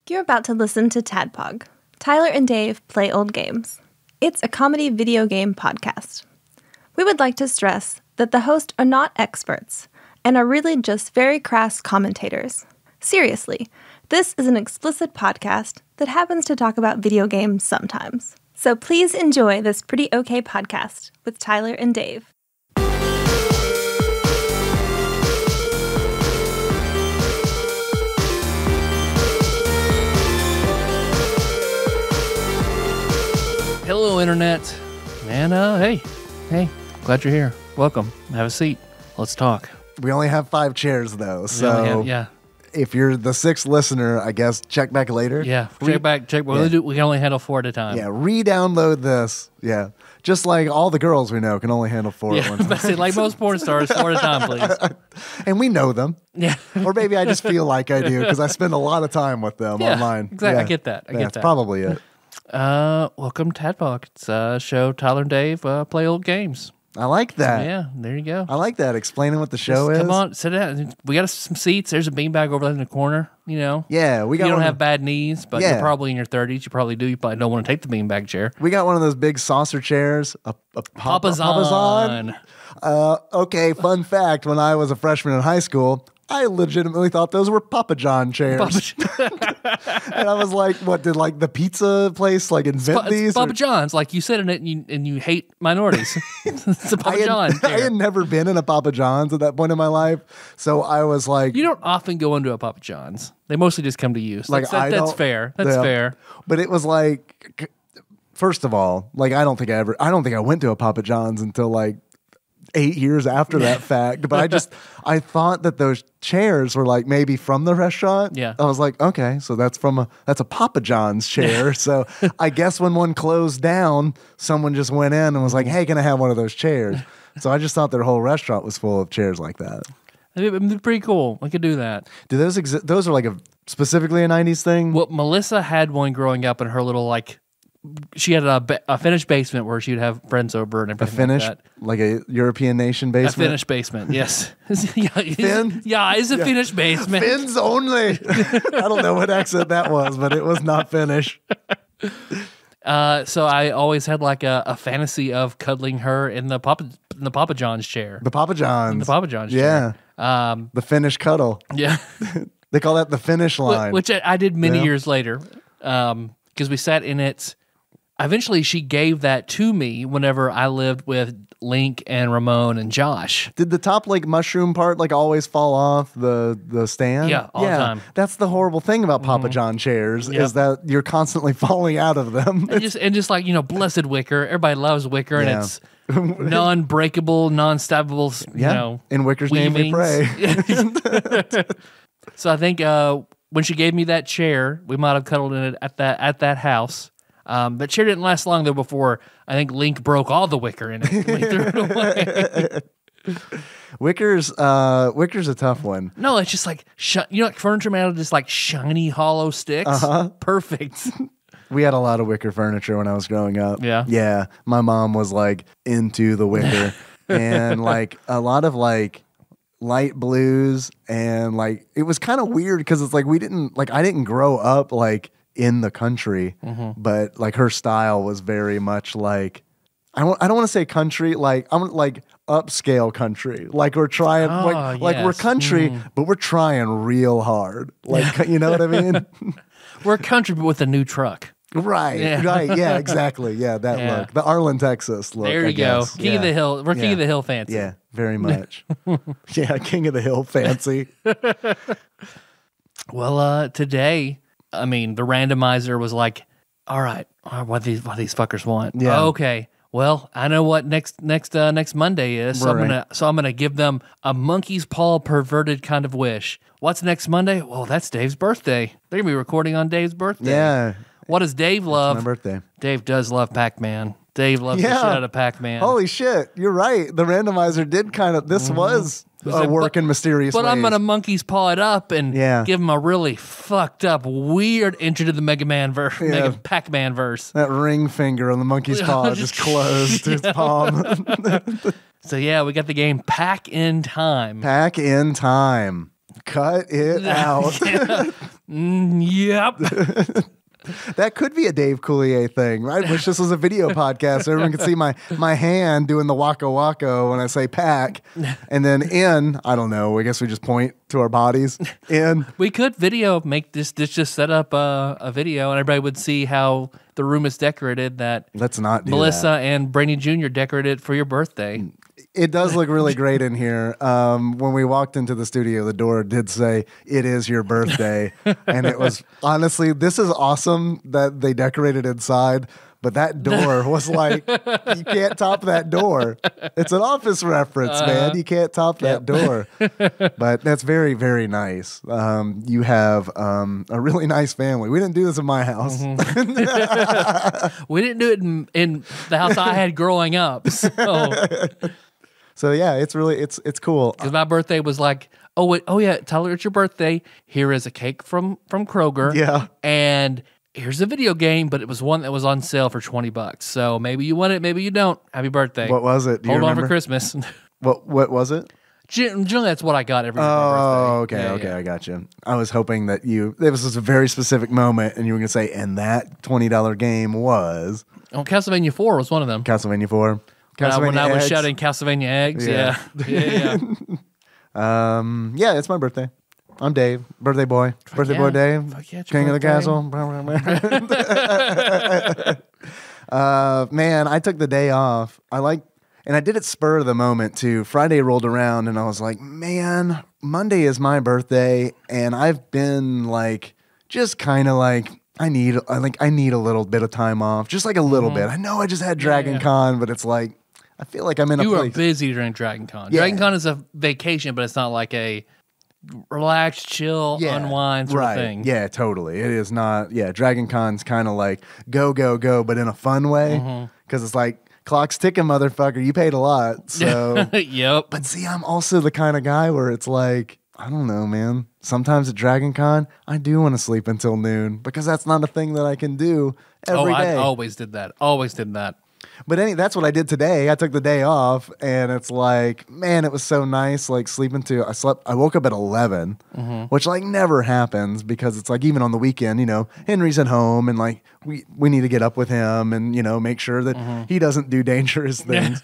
You're about to listen to TADPOG. Tyler and Dave play old games. It's a comedy video game podcast. We would like to stress that the hosts are not experts and are really just very crass commentators. Seriously, this is an explicit podcast that happens to talk about video games sometimes. So please enjoy this pretty okay podcast with Tyler and Dave. Hello, Internet. And, hey, glad you're here. Welcome. Have a seat. Let's talk. We only have 5 chairs, though, so if you're the 6th listener, I guess check back later. Yeah, check back. We can only handle 4 at a time. Yeah, re-download this. Yeah, just like all the girls we know can only handle 4 at one time. Like most porn stars, 4 at a time, please. And we know them. Yeah. Or maybe I just feel like I do because I spend a lot of time with them online. Exactly. Yeah. I get that. That's probably it. Welcome, TADPOG. It's a show Tyler and Dave play old games. I like that. Yeah, there you go. I like that. Explaining what the show is. Come on, sit down. We got some seats. There's a beanbag over there in the corner, you know. Yeah, we got. You don't have bad knees, but you're probably in your 30s. You probably do. You probably don't want to take the beanbag chair. We got one of those big saucer chairs. A Papazon. Okay, fun fact. When I was a freshman in high school, I legitimately thought those were Papa John chairs. And I was like, what, did like the pizza place like invent these? Papa John's, like you sit in it and you hate minorities. It's a Papa John chair. I had never been in a Papa John's at that point in my life. So I was like... You don't often go into a Papa John's. They mostly just come to you. So that's fair. That's fair. But it was like, first of all, like I don't think I went to a Papa John's until like 8 years after that fact, but I thought that those chairs were like maybe from the restaurant. Yeah. I was like, okay, so that's a Papa John's chair. So I guess when one closed down, someone just went in and was like, hey, can I have one of those chairs? So I just thought their whole restaurant was full of chairs like that. They're pretty cool. I could do that. Do those exist? Those are like specifically a 90s thing? Well, Melissa had one growing up in her little like, she had a finished basement where she'd have friends over and everything. Like a European nation basement? A finished basement, yes. Fin? Yeah, it's a finished basement. Fins only. I don't know what accent that was, but it was not Finnish. So I always had like a fantasy of cuddling her in the Papa John's chair. The Papa John's. The Papa John's chair. The Finnish cuddle. Yeah. They call that the finish line. Which I did many years later because we sat in it. Eventually, she gave that to me whenever I lived with Link and Ramon and Josh. Did the top like mushroom part like always fall off the stand? Yeah, all the time. That's the horrible thing about Papa John chairs is that you're constantly falling out of them. And just like, you know, blessed wicker. Everybody loves wicker, and it's non-breakable, non-stabbable, you know. In Wicker's name we pray. So I think when she gave me that chair, we might have cuddled in it at that house. But chair didn't last long though before I think Link broke all the wicker in it. He threw it away. Wicker's a tough one. No, it's just like like furniture made out of just like shiny hollow sticks. Perfect. We had a lot of wicker furniture when I was growing up. Yeah. Yeah. My mom was like into the wicker and like a lot of like light blues and like it was kind of weird because it's like I didn't grow up like in the country, but like her style was very much like I don't want to say country, like I'm like upscale country. Like we're trying like we're country, but we're trying real hard. Like you know what I mean? We're country but with a new truck. Right. Yeah, exactly. Yeah, that look. The Arlen, Texas look. There you go. King of the Hill. We're King of the Hill fancy. Yeah, very much. Yeah, King of the Hill fancy. Well, today, I mean, the randomizer was like, all right, what these fuckers want. Yeah. Okay. Well, I know what next Monday is, so I'm gonna give them a monkey's paw perverted kind of wish. What's next Monday? Well, that's Dave's birthday. They're gonna be recording on Dave's birthday. Yeah. What does Dave love? It's my birthday. Dave does love Pac-Man. Dave loves the shit out of Pac-Man. Holy shit, you're right. The randomizer did kind of. This was a work in mysterious ways. But I'm gonna monkey's paw it up and give him a really fucked up, weird entry to the Mega Man verse, Mega Pac-Man verse. That ring finger on the monkey's paw just closed to his palm. So yeah, we got the game Pac in Time. Pac in Time. Cut it out. Yep. That could be a Dave Coulier thing, right? Wish this was a video podcast so everyone could see my hand doing the waka waka when I say pack. And then I don't know, I guess we just point to our bodies. We could make this just set up a video and everybody would see how the room is decorated that Let's not do Melissa that. and Brainy Jr. decorated for your birthday. It does look really great in here. When we walked into the studio, the door did say, "It is your birthday." And it was, honestly, this is awesome that they decorated inside, but that door was like, you can't top that door. It's an Office reference, man. You can't top that door. But that's very, very nice. You have a really nice family. We didn't do this in my house. We didn't do it in the house I had growing up. So yeah, it's really it's cool. Because my birthday was like, oh yeah, Tyler, it's your birthday. Here is a cake from Kroger. Yeah. And here's a video game, but it was one that was on sale for $20. So maybe you want it, maybe you don't. Happy birthday. What was it? Do you Hold on remember? for Christmas. What was it? Generally, that's what I got every year for my birthday. Okay, I got you. I was hoping that it was a very specific moment, and you were going to say, and that $20 game was Oh, Castlevania 4 was one of them. Castlevania 4. When I was Eggs. shouting Castlevania eggs, yeah. Yeah, it's my birthday. I'm Dave, birthday boy. Birthday boy Dave, Fuck yeah, it's king your of the castle. Man, I took the day off. And I did it spur of the moment too. Friday rolled around and I was like, man, Monday is my birthday. And I've been like, just kind of like, I need a little bit of time off, just like a little bit. I know I just had Dragon Con, but it's like, I feel like I'm in a place. You were busy during Dragon Con. Yeah. Dragon Con is a vacation, but it's not like a relax, chill, unwind sort of thing. Yeah, totally. It is not. Yeah, Dragon Con's kind of like go, but in a fun way. Because it's like, clock's ticking, motherfucker. You paid a lot. So, yep. But see, I'm also the kind of guy where it's like, I don't know, man. Sometimes at Dragon Con, I do want to sleep until noon because that's not a thing that I can do every day. I always did that. But that's what I did today. I took the day off, and it's like, man, it was so nice. Like I woke up at 11, which like never happens because it's like even on the weekend, Henry's at home, and like we need to get up with him and make sure that he doesn't do dangerous things.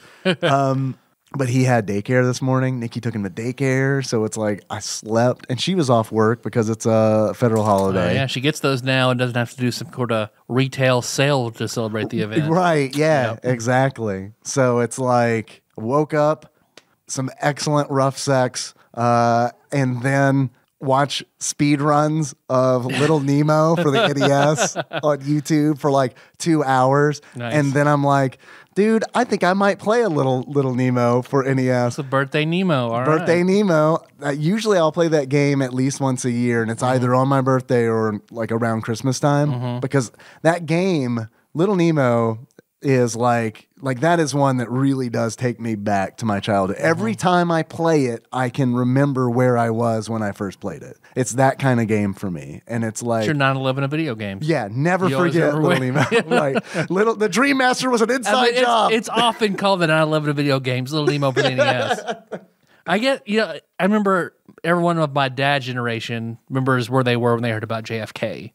But he had daycare this morning. Nikki took him to daycare, so it's like I slept, and she was off work because it's a federal holiday. Yeah, she gets those now and doesn't have to do some sort of retail sale to celebrate the event. Right, yeah, exactly. So it's like, woke up, some excellent rough sex, and then watch speed runs of Little Nemo for the NES on YouTube for like 2 hours. Nice. And then I'm like, dude, I think I might play a little Nemo for NES. It's a Birthday Nemo. All Birthday right. Nemo. Usually I'll play that game at least once a year, and it's either on my birthday or like around Christmas time because that game, Little Nemo, is like that is one that really does take me back to my childhood. Every time I play it, I can remember where I was when I first played it. It's that kind of game for me. And it's like, It's your 9/11 of video games. yeah, never You always forget remember Little Nemo. Right. The Dream Master was an inside job. It's often called the 9/11 of video games, Little Nemo for the NES. I remember everyone of my dad's generation remembers where they were when they heard about JFK.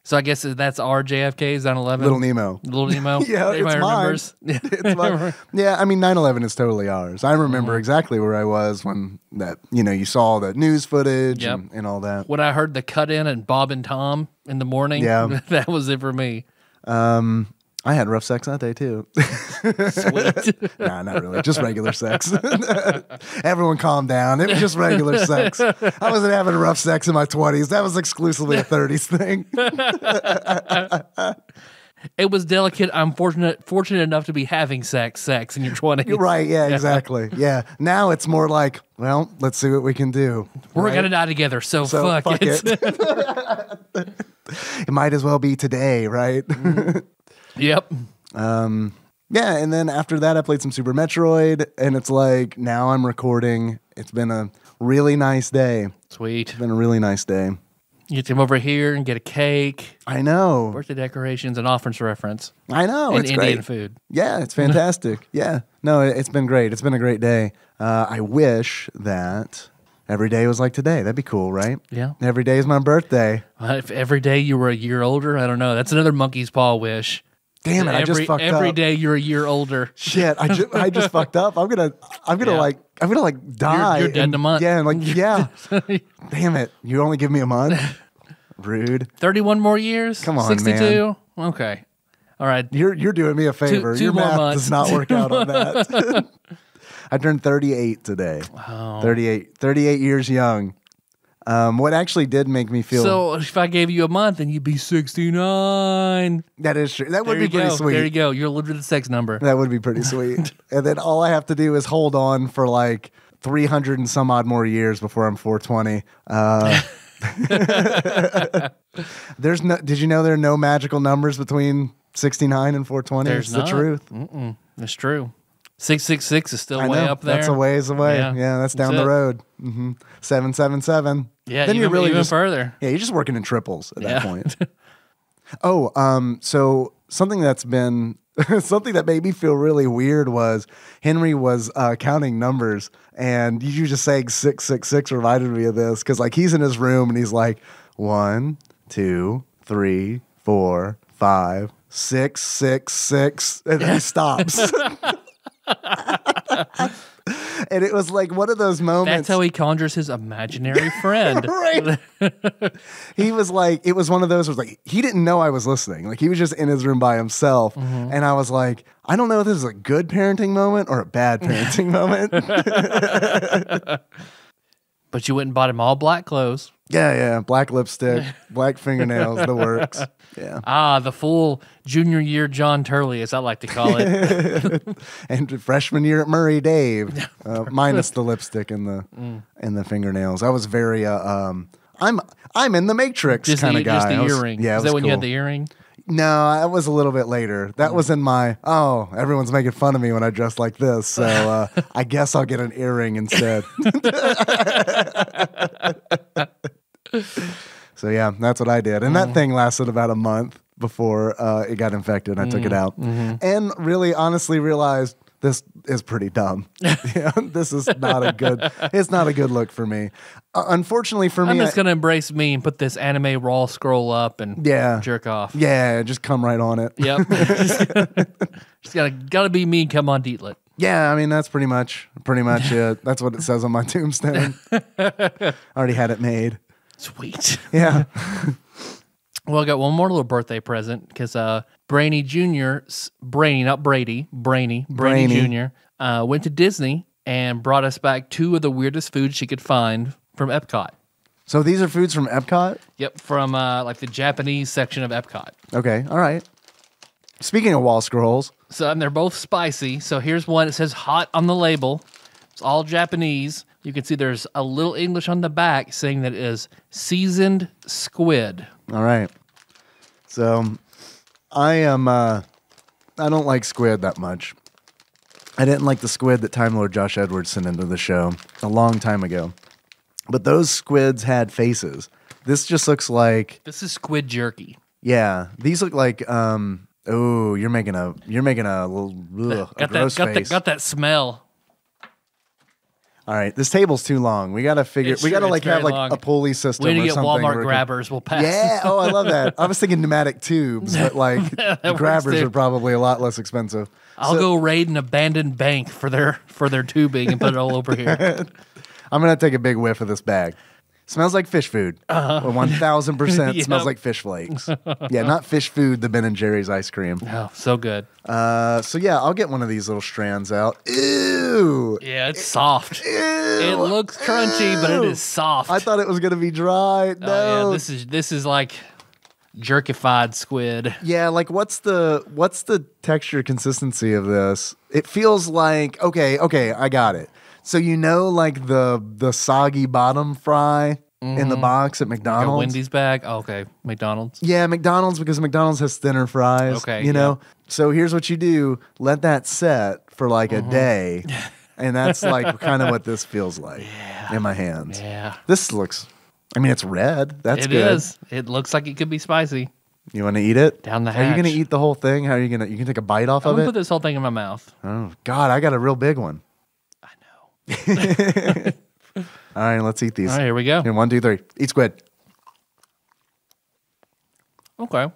So I guess that's our JFK's 9/11. Little Nemo. Little Nemo. Yeah, Everybody it's mine. remembers. It's mine. Yeah, I mean, 9/11 is totally ours. I remember exactly where I was when you saw the news footage and all that. When I heard the cut in and Bob and Tom in the morning, that was it for me. I had rough sex that day too. Sweet. Nah, not really. Just regular sex. Everyone calm down. It was just regular sex. I wasn't having rough sex in my 20s. That was exclusively a 30s thing. It was delicate. I'm fortunate enough to be having sex in your 20s. Right, yeah, exactly. Yeah. Now it's more like, well, let's see what we can do. We're going to die together, so fuck it. It might as well be today, right? Yep. Yeah, and then after that, I played some Super Metroid, and it's like, now I'm recording. It's been a really nice day. Sweet. It's been a really nice day. You get to come over here and get a cake, I know. birthday decorations, and offerings reference. I know. And It's Indian great. food. Yeah, it's fantastic. Yeah. No, it's been great. It's been a great day. I wish that Every day was like today. That'd be cool, right? Yeah. Every day is my birthday. If every day you were a year older, I don't know. That's another monkey's paw wish. Damn it! I just fucked up. Every day you're a year older. Shit! I just fucked up. I'm gonna die. You're dead in a month. Yeah, yeah. Damn it! You only give me a month. Rude. 31 more years. Come on, 62. Man. Okay. All right. You're doing me a favor. Two Your more math months. does not work out on that. I turned 38 today. Wow. 38 years young. What actually did make me feel... So if I gave you a month, then you'd be 69. That is true. That would be pretty sweet. There you go. You're living the sex number. That would be pretty sweet. And then all I have to do is hold on for like 300 and some odd more years before I'm 420. Did you know there are no magical numbers between 69 and 420? There's the truth. It's true. 666 is still I way know. up there. That's a ways away. Yeah, That's down the road. 777. Yeah, then even, you're really even just, further. Yeah, you're just working in triples at that point. So something that's been something that made me feel really weird was Henry was counting numbers, and you just saying 666 reminded me of this because like he's in his room and he's like 1, 2, 3, 4, 5, 6, 6, 6, and then he stops. And it was like one of those moments. That's how he conjures his imaginary friend. Right. He was like, it was one of those where it was like, he didn't know I was listening. Like he was just in his room by himself. Mm-hmm. And I was like, I don't know if this is a good parenting moment or a bad parenting moment. But you went and bought him all black clothes. Yeah. Black lipstick, black fingernails, the works. Yeah. The full junior year John Turley, as I like to call it. And freshman year at Murray Dave, minus the lipstick and the fingernails. I was very I'm in the Matrix kind of guy. Just the earring. Yeah, is that when cool. you had the earring? No, that was a little bit later. That was in my, everyone's making fun of me when I dress like this, so I guess I'll get an earring instead. So yeah, that's what I did. And that thing lasted about a month before it got infected and I took it out. Mm-hmm. And really honestly realized this is pretty dumb. This is not it's not a good look for me. Unfortunately for me, I'm just going to embrace me and put this anime raw scroll up and jerk off. Yeah, just come right on it. Yep. Just gotta be me, come on, Dietlet. Yeah, I mean, that's pretty much it. That's what it says on my tombstone. Already had it made. Sweet. Yeah. Well, I got one more little birthday present because Brainy Jr., Brainy Jr. Went to Disney and brought us back 2 of the weirdest foods she could find from Epcot. So these are foods from Epcot? Yep, from like the Japanese section of Epcot. Okay, all right. Speaking of wall scrolls. So, and they're both spicy. So here's one. It says hot on the label. It's all Japanese. You can see there's a little English on the back saying that it is seasoned squid. All right. So I don't like squid that much. I didn't like the squid that Time Lord Josh Edwards sent into the show a long time ago. But those squids had faces. This just looks like... This is squid jerky. Yeah. These look like... you're making a little gross face. Got that smell. All right, this table's too long. We gotta figure. We gotta like have like long. a pulley system. We need to or get something Walmart grabbers. We'll pass. Yeah. Oh, I love that. I was thinking pneumatic tubes, but like grabbers are probably a lot less expensive. I'll go raid an abandoned bank for their tubing and put it all over here. I'm gonna take a big whiff of this bag. Smells like fish food. 1,000% smells like fish flakes. Yeah, not fish food, the Ben & Jerry's ice cream. Oh, so good. So yeah, I'll get one of these little strands out. Ew. Yeah, it's soft. Ew. It looks crunchy, but it is soft. I thought it was going to be dry. No. Oh, yeah, this is like jerkified squid. Yeah, like what's the texture consistency of this? It feels like okay, I got it. So you know, like the soggy bottom fry in the box at McDonald's, like a Wendy's bag. Oh, okay, McDonald's. Yeah, McDonald's because McDonald's has thinner fries. Okay, you know. So here's what you do: let that set for like a day, and that's like kind of what this feels like in my hands. Yeah, this looks. I mean, it's red. That's good. It is. It looks like it could be spicy. You want to eat it? Down the hatch. Are you going to eat the whole thing? How are you going to? You can take a bite off of it. I'm gonna put this whole thing in my mouth. Oh God, I got a real big one. I know. All right, let's eat these. All right, here we go. Here, 1, 2, 3. Eat squid. Okay.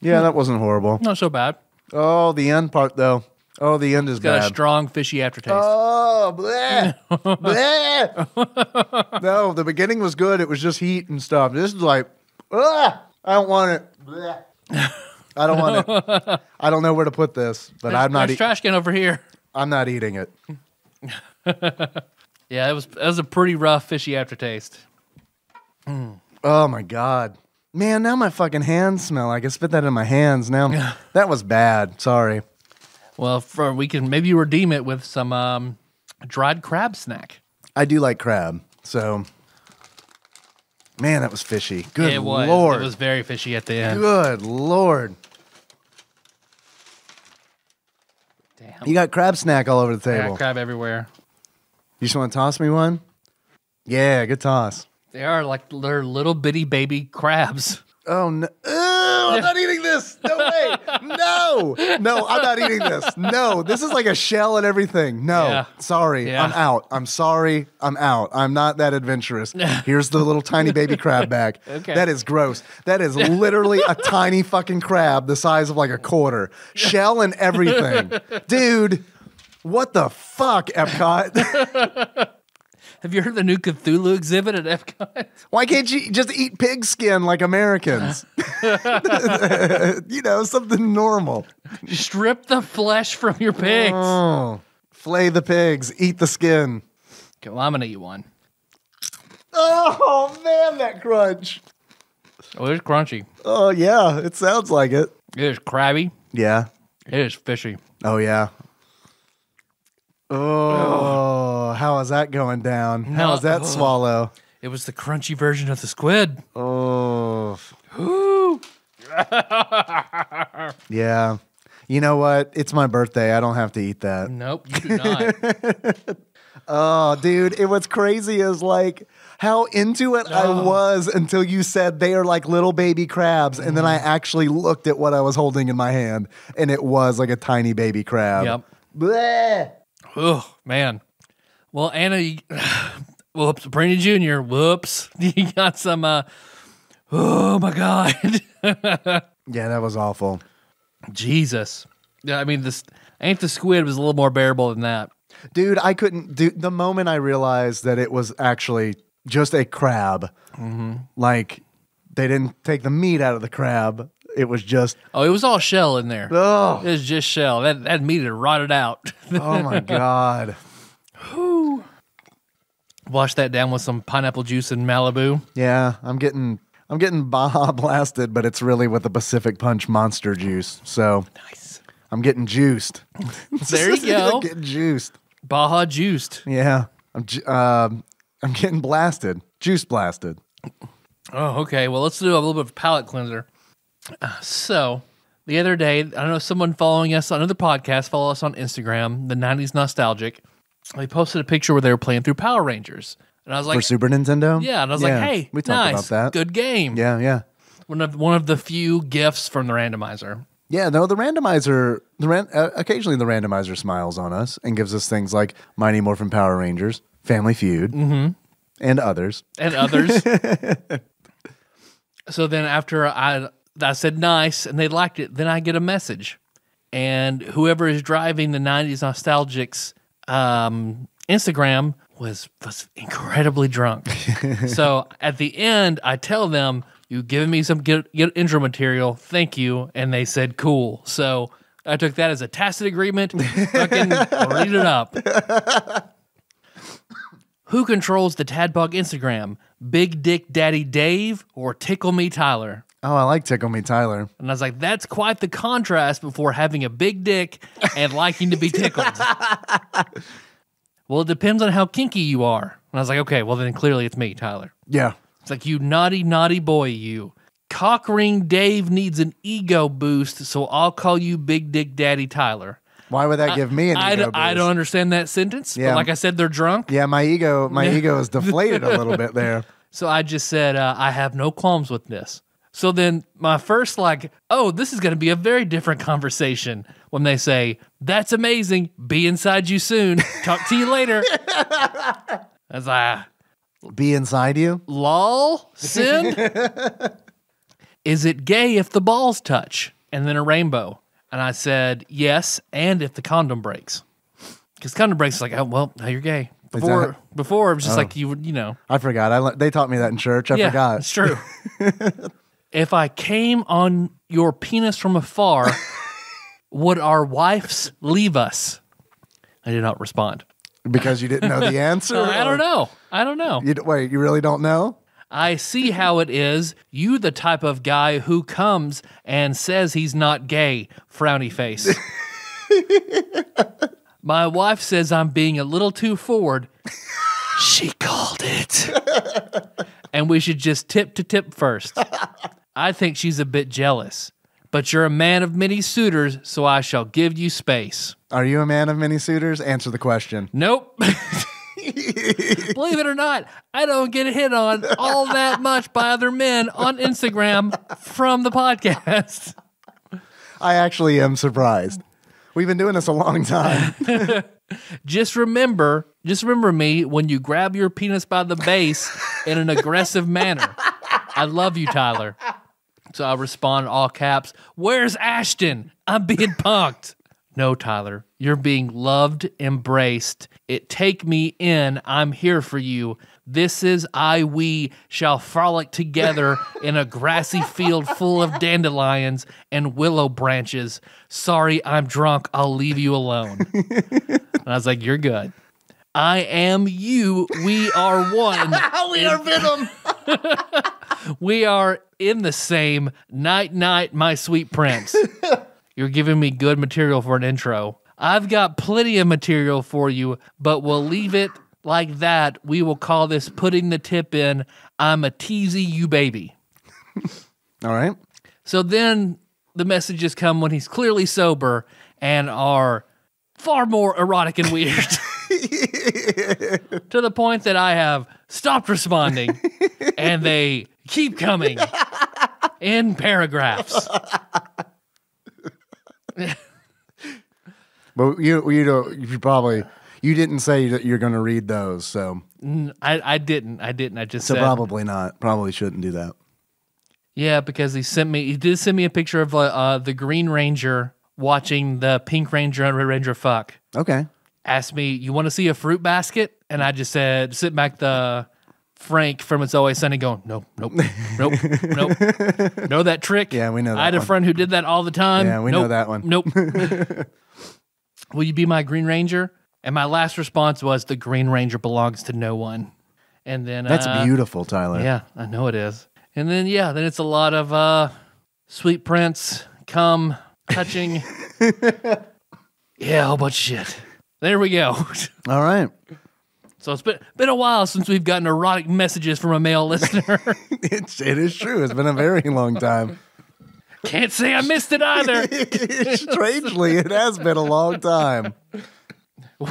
Yeah, that wasn't horrible. Not so bad. Oh, the end part, though. Oh, the end is Got a bad. strong fishy aftertaste. Oh, bleh. Bleh. No, the beginning was good. It was just heat and stuff. This is like, I don't want it. Bleh. I don't want it. I don't know where to put this, but I'm not. There's trash can over here. I'm not eating it. Yeah, it was a pretty rough fishy aftertaste. Oh my god, man! Now my fucking hands smell. I can spit that in my hands now. That was bad. Sorry. Well, we can maybe redeem it with some dried crab snack. I do like crab, so. Man, that was fishy. Good It was. Lord. It was very fishy at the end. Good Lord. Damn. You got crab snack all over the Yeah, table. crab everywhere. You just want to toss me one? Yeah, good toss. They're little bitty baby crabs. Oh, no. I'm not eating this. No way. No, I'm not eating this. No, this is like a shell and everything. No, Yeah. sorry. Yeah. I'm out. I'm sorry. I'm out. I'm not that adventurous. Here's the little tiny baby crab back. Okay. That is gross. That is literally a tiny fucking crab the size of like a quarter. Shell and everything. Dude, what the fuck, Epcot? Have you heard the new Cthulhu exhibit at Epcot? Why can't you just eat pig skin like Americans? You know, something normal. Strip the flesh from your pigs. Oh, flay the pigs, eat the skin. Okay, well, I'm going to eat one. Oh, man, that crunch. Oh, it's crunchy. Oh, yeah, it sounds like it. It is crabby. Yeah. It is fishy. Oh, yeah. Oh, how is that going down? How is that swallow? It was the crunchy version of the squid. Oh. Ooh. Yeah. You know what? It's my birthday. I don't have to eat that. Nope, you do not. Oh, dude, what's crazy is like how into it I was until you said they are like little baby crabs. And then I actually looked at what I was holding in my hand and it was like a tiny baby crab. Yep. Bleh. Oh, man. Well, Anna, whoops, Brandy Jr., whoops. You got some, oh my God. Yeah, that was awful. Jesus. Yeah, I mean, the squid was a little more bearable than that. Dude, I couldn't do the moment I realized that it was actually just a crab. Like they didn't take the meat out of the crab. It was just Oh, it was all shell in there. oh, It was just shell. That meat had rotted out. oh my god. Wash that down with some pineapple juice and Malibu. Yeah, I'm getting Baja Blasted, but it's really with the Pacific Punch Monster Juice. So Nice. I'm getting juiced. There you go. Getting juiced. Baja juiced. Yeah, I'm getting blasted. Juice blasted. Oh, okay. Well, let's do a little bit of a palate cleanser. So, the other day, I don't know, someone following us on another podcast, follow us on Instagram, the 90s Nostalgic. They posted a picture where they were playing through Power Rangers. And I was like, For Super Nintendo? yeah. And I was like, hey, we talked nice, about that. good game. Yeah. One of the few gifts from the randomizer. Yeah, no, the randomizer, occasionally the randomizer smiles on us and gives us things like Mighty Morphin Power Rangers, Family Feud, and others. And others. So then after I said nice and they liked it, then I get a message. And whoever is driving the 90s Nostalgics Instagram was incredibly drunk. So at the end, I tell them, "You've given me some good intro material. Thank you." And they said, "Cool." So I took that as a tacit agreement. Fucking read it up. Who controls the TADPOG Instagram? Big Dick Daddy Dave or Tickle Me Tyler? Oh, I like Tickle Me Tyler. And I was like, that's quite the contrast before having a big dick and liking to be tickled. Well, it depends on how kinky you are. And I was like, okay, well then clearly it's me, Tyler. Yeah. It's like, you naughty, naughty boy, you. Cockring Dave needs an ego boost, so I'll call you Big Dick Daddy Tyler. Why would that give me an ego boost? I don't understand that sentence. Yeah. But like I said, they're drunk. Yeah, my ego is deflated a little bit there. So I just said, I have no qualms with this. So then my first this is going to be a very different conversation when they say, that's amazing. Be inside you soon. Talk to you later. As I Be inside you? lol, sin? Is it gay if the balls touch? And then a rainbow. And I said, yes, and if the condom breaks. Because condom breaks is like, oh, well, now you're gay. Before it was just like, you know. I forgot. They taught me that in church. I forgot. It's true. If I came on your penis from afar, would our wives leave us? I did not respond. Because you didn't know the answer? I don't know. Wait, you really don't know? I see how it is. You the type of guy who comes and says he's not gay. Frowny face. My wife says I'm being a little too forward. She called it. And we should just tip to tip first. I think she's a bit jealous. But you're a man of many suitors, so I shall give you space. Are you a man of many suitors? Answer the question. Nope. Believe it or not, I don't get hit on all that much by other men on Instagram from the podcast. I actually am surprised. We've been doing this a long time. Just remember me when you grab your penis by the base in an aggressive manner. I love you, Tyler. So I respond in all caps, where's Ashton? I'm being punked. No, Tyler, you're being loved, embraced. It take me in. I'm here for you. This is we shall frolic together in a grassy field full of dandelions and willow branches. Sorry, I'm drunk. I'll leave you alone. And I was like, you're good. I am you. We are one. We are Venom. We are in the same. Night, night, my sweet prince. You're giving me good material for an intro. I've got plenty of material for you, but we'll leave it like that. We will call this putting the tip in. I'm a teasy you baby. All right. So then the messages come when he's clearly sober and are far more erotic and weird. To the point that I have stopped responding and they keep coming in paragraphs. But you didn't say that you're going to read those, so I didn't. I just so said probably not. Probably shouldn't do that. Yeah, because he did send me a picture of the Green Ranger watching the Pink Ranger and Red Ranger fuck. Okay. Asked me, you want to see a fruit basket? And I just said, sit back the Frank from It's Always Sunny going, nope. Know that trick? Yeah, we know that I had a friend who did that all the time. Yeah, we know that one. Nope. Will you be my Green Ranger? And my last response was, the Green Ranger belongs to no one. And then that's beautiful, Tyler. Yeah, I know it is. And then then it's a lot of Sweet Prince, come, touching. Yeah, a whole bunch of shit. There we go. All right. So it's been a while since we've gotten erotic messages from a male listener. It is true. It's been a very long time. Can't say I missed it either. Strangely, it has been a long time.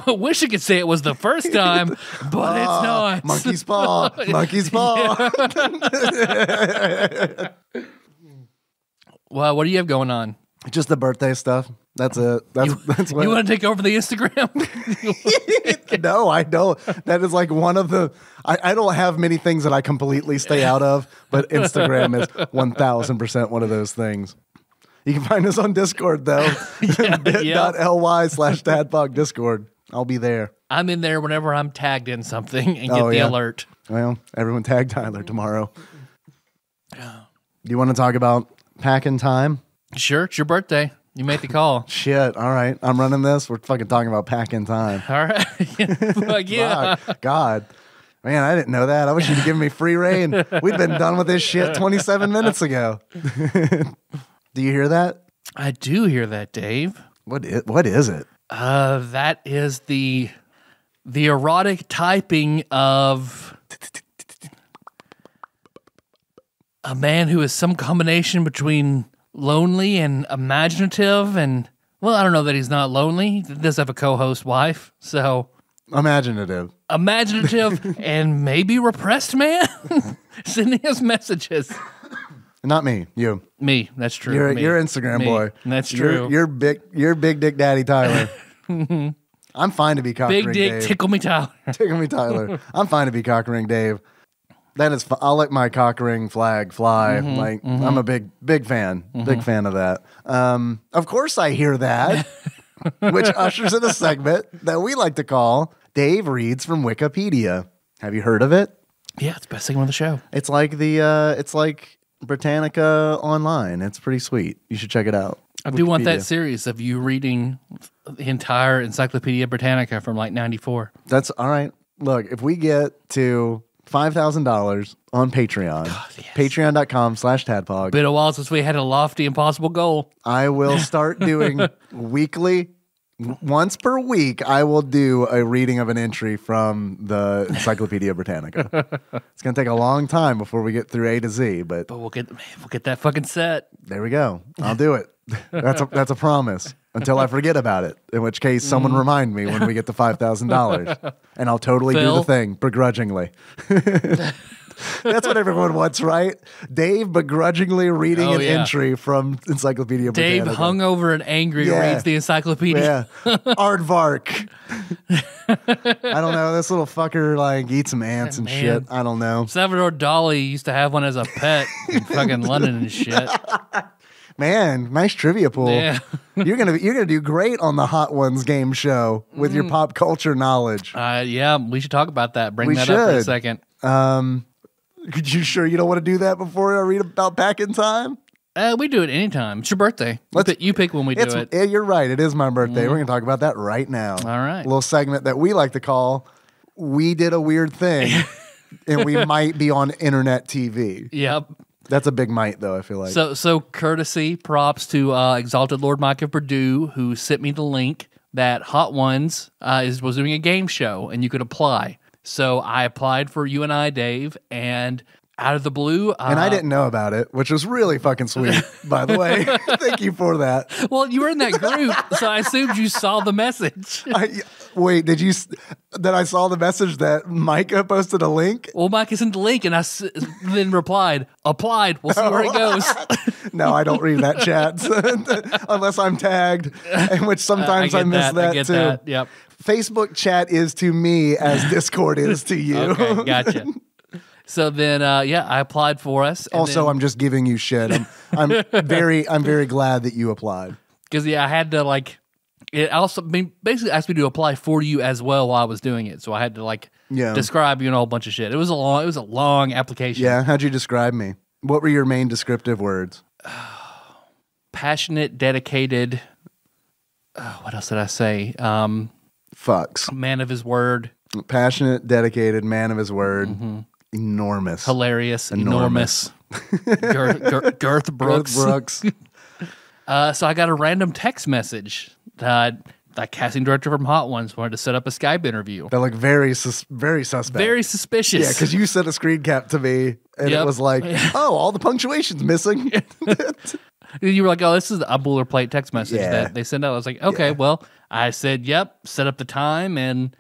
Wish I could say it was the first time, but it's not. Monkey's paw. Monkey's paw. Well, what do you have going on? Just the birthday stuff. That's it. That's what. You want to take over the Instagram? No, I don't. That is like one of the. I don't have many things that I completely stay out of, but Instagram is 1000% one of those things. You can find us on Discord though. bit.ly/TADPOG Discord. I'll be there. I'm in there whenever I'm tagged in something and get the alert. Well, everyone tag Tyler tomorrow. Do you want to talk about packing time? Sure, it's your birthday. You made the call. Shit. All right. I'm running this. We're fucking talking about packing time. All right. Fuck yeah. God. Man, I didn't know that. I wish you'd given me free reign. We'd been done with this shit 27 minutes ago. Do you hear that? I do hear that, Dave. What is it? That is the erotic typing of a man who is some combination between lonely and imaginative, and well, I don't know that he's not lonely. He does have a co-host wife, so imaginative and maybe repressed man sending us messages. Not me, you. Me, that's true. You're Instagram boy. That's true. You're big dick daddy Tyler. I'm fine to be cock Big ring dick, Dave. tickle me, Tyler. Tickle me, Tyler. I'm fine to be cock ring Dave. That is, I'll let my cock ring flag fly. I'm a big fan, big fan of that. Of course, I hear that, which ushers in a segment that we like to call Dave Reads from Wikipedia. Have you heard of it? Yeah, it's the best thing on the show. It's like it's like Britannica online. It's pretty sweet. You should check it out. I do want that series of you reading the entire Encyclopedia Britannica from like 94. That's all right. Look, if we get to $5,000 on Patreon, patreon.com/tadpog. Been a while since we had a lofty, impossible goal. I will start doing weekly, once per week, I will do a reading of an entry from the Encyclopedia Britannica. It's going to take a long time before we get through A to Z, but we'll get that fucking set. There we go. I'll do it. That's a promise until I forget about it, in which case someone remind me when we get to $5,000, and I'll totally do the thing begrudgingly. That's what everyone wants, right? Dave begrudgingly reading an entry from Encyclopedia Britannica. Dave hungover and angry reads the encyclopedia. Yeah. Aardvark. I don't know. This little fucker like eats some ants and shit. I don't know. Salvador Dali used to have one as a pet in fucking London and shit. Man, nice trivia pool. Yeah. You're gonna do great on the Hot Ones game show with your pop culture knowledge. Yeah, we should talk about that. Bring that up for a second. You sure you don't want to do that before I read about Back in Time? We do it anytime. It's your birthday. You pick when we do it. You're right. It is my birthday. We're going to talk about that right now. All right. A little segment that we like to call We Did a Weird Thing, and we might be on internet TV. Yep. That's a big might, though, I feel like. So courtesy, props to Exalted Lord Mike of Purdue, who sent me the link that Hot Ones was doing a game show, and you could apply. So I applied for you and I, Dave, and out of the blue... and I didn't know about it, which was really fucking sweet, by the way. Thank you for that. Well, you were in that group, so I assumed you saw the message. Wait, did you... That I saw the message that Micah posted a link? Well, Micah sent the link, and I then replied, applied. We'll see where it goes. No, I don't read that chat unless I'm tagged, in which sometimes I miss that I get too. That. Yep. Facebook chat is to me as Discord is to you. Okay, gotcha. So then, I applied for us. Also, I'm just giving you shit. I'm very glad that you applied. Because I had to it also basically asked me to apply for you as well while I was doing it. So I had to describe you and a whole bunch of shit. It was a long application. Yeah, how'd you describe me? What were your main descriptive words? Passionate, dedicated. What else did I say? Fucks. Man of his word. Passionate, dedicated, man of his word. Mm-hmm. Enormous. Hilarious. Enormous. Girth Brooks. So I got a random text message that casting director from Hot Ones wanted to set up a Skype interview. That looked very suspect. Very suspicious. Yeah, because you sent a screen cap to me, and it was like, oh, all the punctuation's missing. You were like, oh, this is a boilerplate text message that they send out. I was like, okay, well, I said, yep, set up the time, and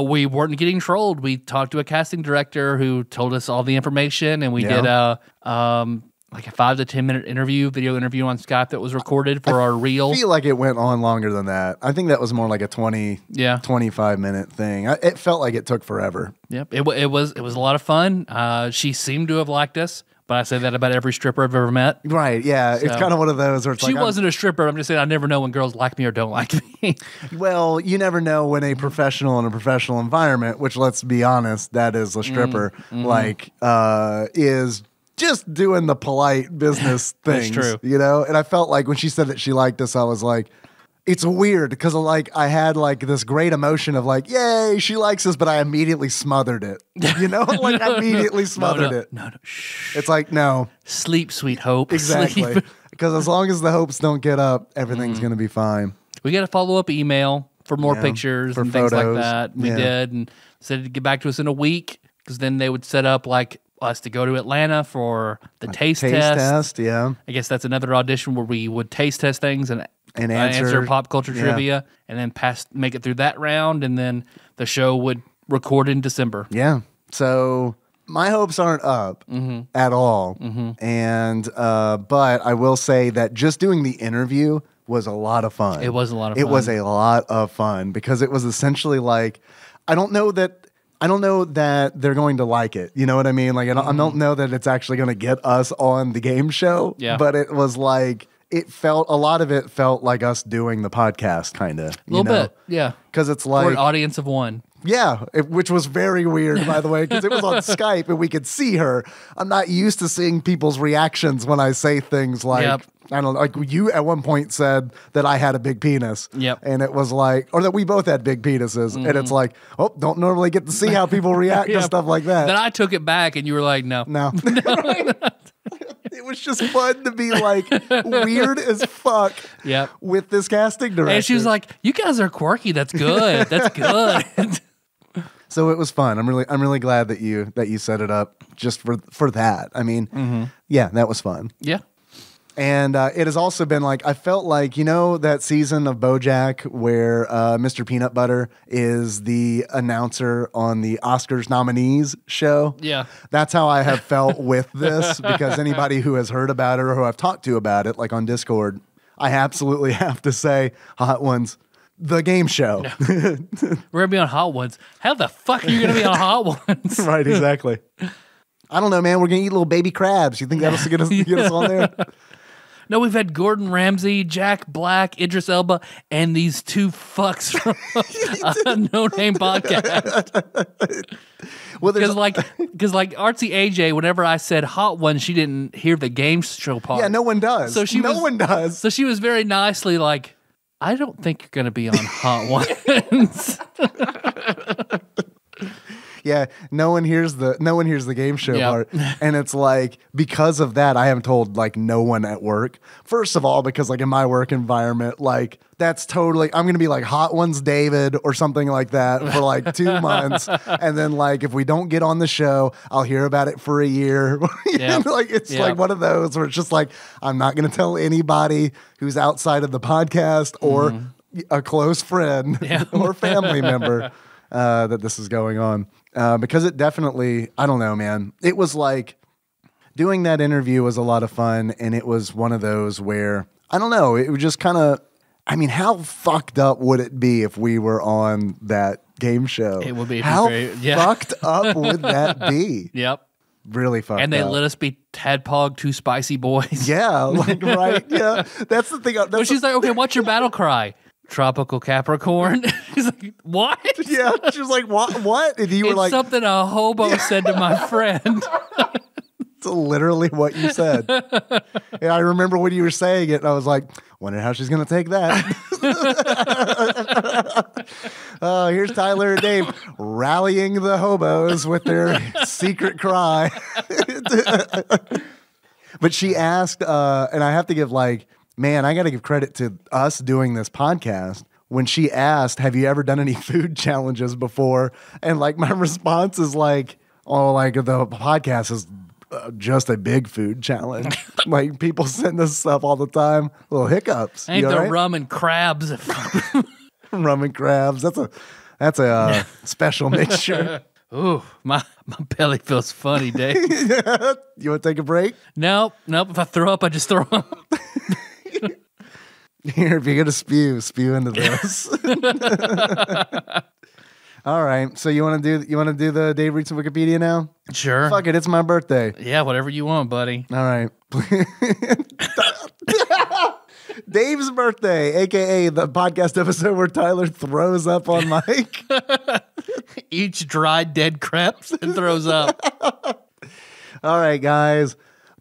we weren't getting trolled. We talked to a casting director who told us all the information, and we did a 5 to 10 minute video interview on Skype that was recorded for our reel. I feel like it went on longer than that. I think that was more like a 25 minute thing. It felt like it took forever. Yep, it was a lot of fun. She seemed to have liked us. But I say that about every stripper I've ever met. Right, yeah. So, it's kind of one of those where it's she wasn't a stripper. I'm just saying I never know when girls like me or don't like me. Well, you never know when a professional in a professional environment, which let's be honest, that is a stripper, is just doing the polite business things. That's true. You know? And I felt like when she said that she liked us, I was like, it's weird because I had this great emotion of yay, she likes us, but I immediately smothered it. You know, I immediately smothered it. No, shh. It's no. Sleep, sweet hope. Exactly. Because as long as the hopes don't get up, everything's going to be fine. We got a follow-up email for more pictures and things like that. We did, and said to get back to us in a week because then they would set up us to go to Atlanta for the taste test. Yeah. I guess that's another audition where we would taste test things and answer pop culture trivia, and then make it through that round, and then the show would record in December. Yeah. So my hopes aren't up at all. And but I will say that just doing the interview was a lot of fun. It was a lot of It fun. was a lot of fun because it was essentially like, I don't know that they're going to like it. You know what I mean? Like, I don't know that it's actually going to get us on the game show. Yeah. But it was like, a lot of it felt like us doing the podcast, kind of. A little bit, yeah. Because it's For like an audience of one. yeah, which was very weird, by the way, because it was on Skype and we could see her. I'm not used to seeing people's reactions when I say things like, Yep. I don't know, like you at one point said that I had a big penis. Yep. And it was like, or that we both had big penises. And it's like, oh, don't normally get to see how people react to stuff like that. Then I took it back and you were like, no. No. It was just fun to be like weird as fuck Yep. with this casting director. And she was like, you guys are quirky. That's good. That's good. So it was fun. I'm really glad that you set it up just for that. I mean, yeah, that was fun. Yeah. And it has also been like, I felt like, you know, that season of BoJack where Mr. Peanut Butter is the announcer on the Oscars nominees show. Yeah. That's how I have felt with this, because anybody who has heard about it or who I've talked to about it, like on Discord, I absolutely have to say, Hot Ones, the game show. We're going to be on Hot Ones. How the fuck are you going to be on Hot Ones? Right, exactly. I don't know, man. We're going to eat little baby crabs. You think that'll get us on there? No, we've had Gordon Ramsay, Jack Black, Idris Elba, and these two fucks from a no-name podcast. Well, Because like Artsy AJ, whenever I said Hot One, she didn't hear the game show part. yeah, no one does. So no one does. So she was very nicely like, I don't think you're going to be on Hot Ones. Yeah, no one hears the game show Yep. part, and it's like, because of that, I have told like no one at work. First of all, because like in my work environment, like that's totally, I'm gonna be like Hot Ones David or something like that for like 2 months, and then like if we don't get on the show, I'll hear about it for a year. Yep. Like it's Yep. like one of those where it's just like, I'm not gonna tell anybody who's outside of the podcast or a close friend or family member that this is going on. Because it definitely, I don't know, man. It was like, doing that interview was a lot of fun, and it was one of those where, I don't know, it was just kind of, I mean, how fucked up would it be if we were on that game show? It would be how great. Yeah. fucked up would that be? Yep. Really fucked up. And they let us be Tadpog, two spicy boys. Yeah, like, right, yeah. That's the thing. But she's like, okay, what's your battle cry? Tropical Capricorn. He's like, what? yeah, she was like, what? And you were It's like, something a hobo said to my friend. it's literally what you said. Yeah, I remember when you were saying it, and I was like, wonder how she's going to take that. Oh, here's Tyler and Dave rallying the hobos with their secret cry. But she asked, and I have to give like, man, I got to give credit to us doing this podcast. When she asked, have you ever done any food challenges before? And like my response is like, oh, like the podcast is just a big food challenge. Like people send us stuff all the time. Little hiccups. Ain't You the all right? rum and crabs. Rum and crabs. That's a special mixture. Ooh, my belly feels funny, Dave. You want to take a break? Nope. If I throw up, I just throw up. Here, if you're gonna spew into this. All right. So you want to do the Dave reads some Wikipedia now? Sure. Fuck it, it's my birthday. Yeah, whatever you want, buddy. All right. Dave's birthday, aka the podcast episode where Tyler throws up on mic. Eats dried dead crepes and throws up. All right, guys.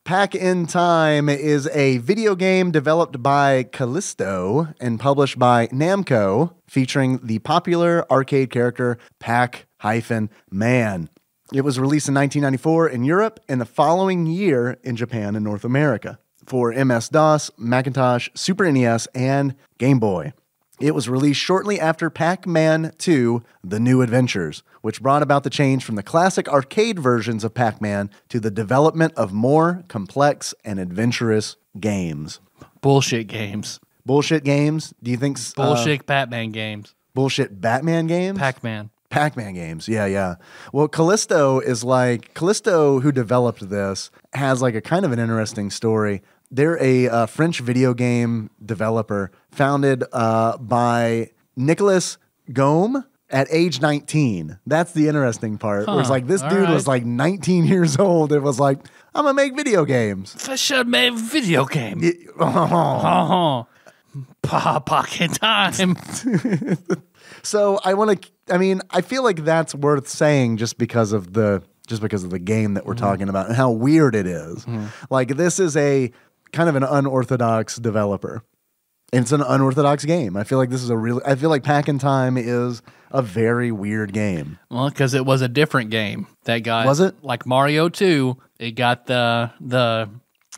Pack in Time is a video game developed by Callisto and published by Namco, featuring the popular arcade character Pac-Man. It was released in 1994 in Europe and the following year in Japan and North America for MS-DOS, Macintosh, Super NES, and Game Boy. It was released shortly after Pac-Man 2: The New Adventures, which brought about the change from the classic arcade versions of Pac-Man to the development of more complex and adventurous games. Bullshit games. Bullshit games? Do you think... Bullshit Batman games. Bullshit Batman games? Pac-Man. Pac-Man games, yeah. Well, Callisto, who developed this, has like a kind of an interesting story. They're a French video game developer founded by Nicolas Gaume at age 19. That's the interesting part. Where it's like this dude was like 19 years old and was like, I'm going to make video games. I should make video game. Pocket time. So I feel like that's worth saying just because of the game that we're talking about and how weird it is. Like this is a kind of an unorthodox developer. And it's an unorthodox game. I feel like I feel like Pac-Man is a very weird game. Well, because it was a different game that got. Was it? Like Mario 2, it got the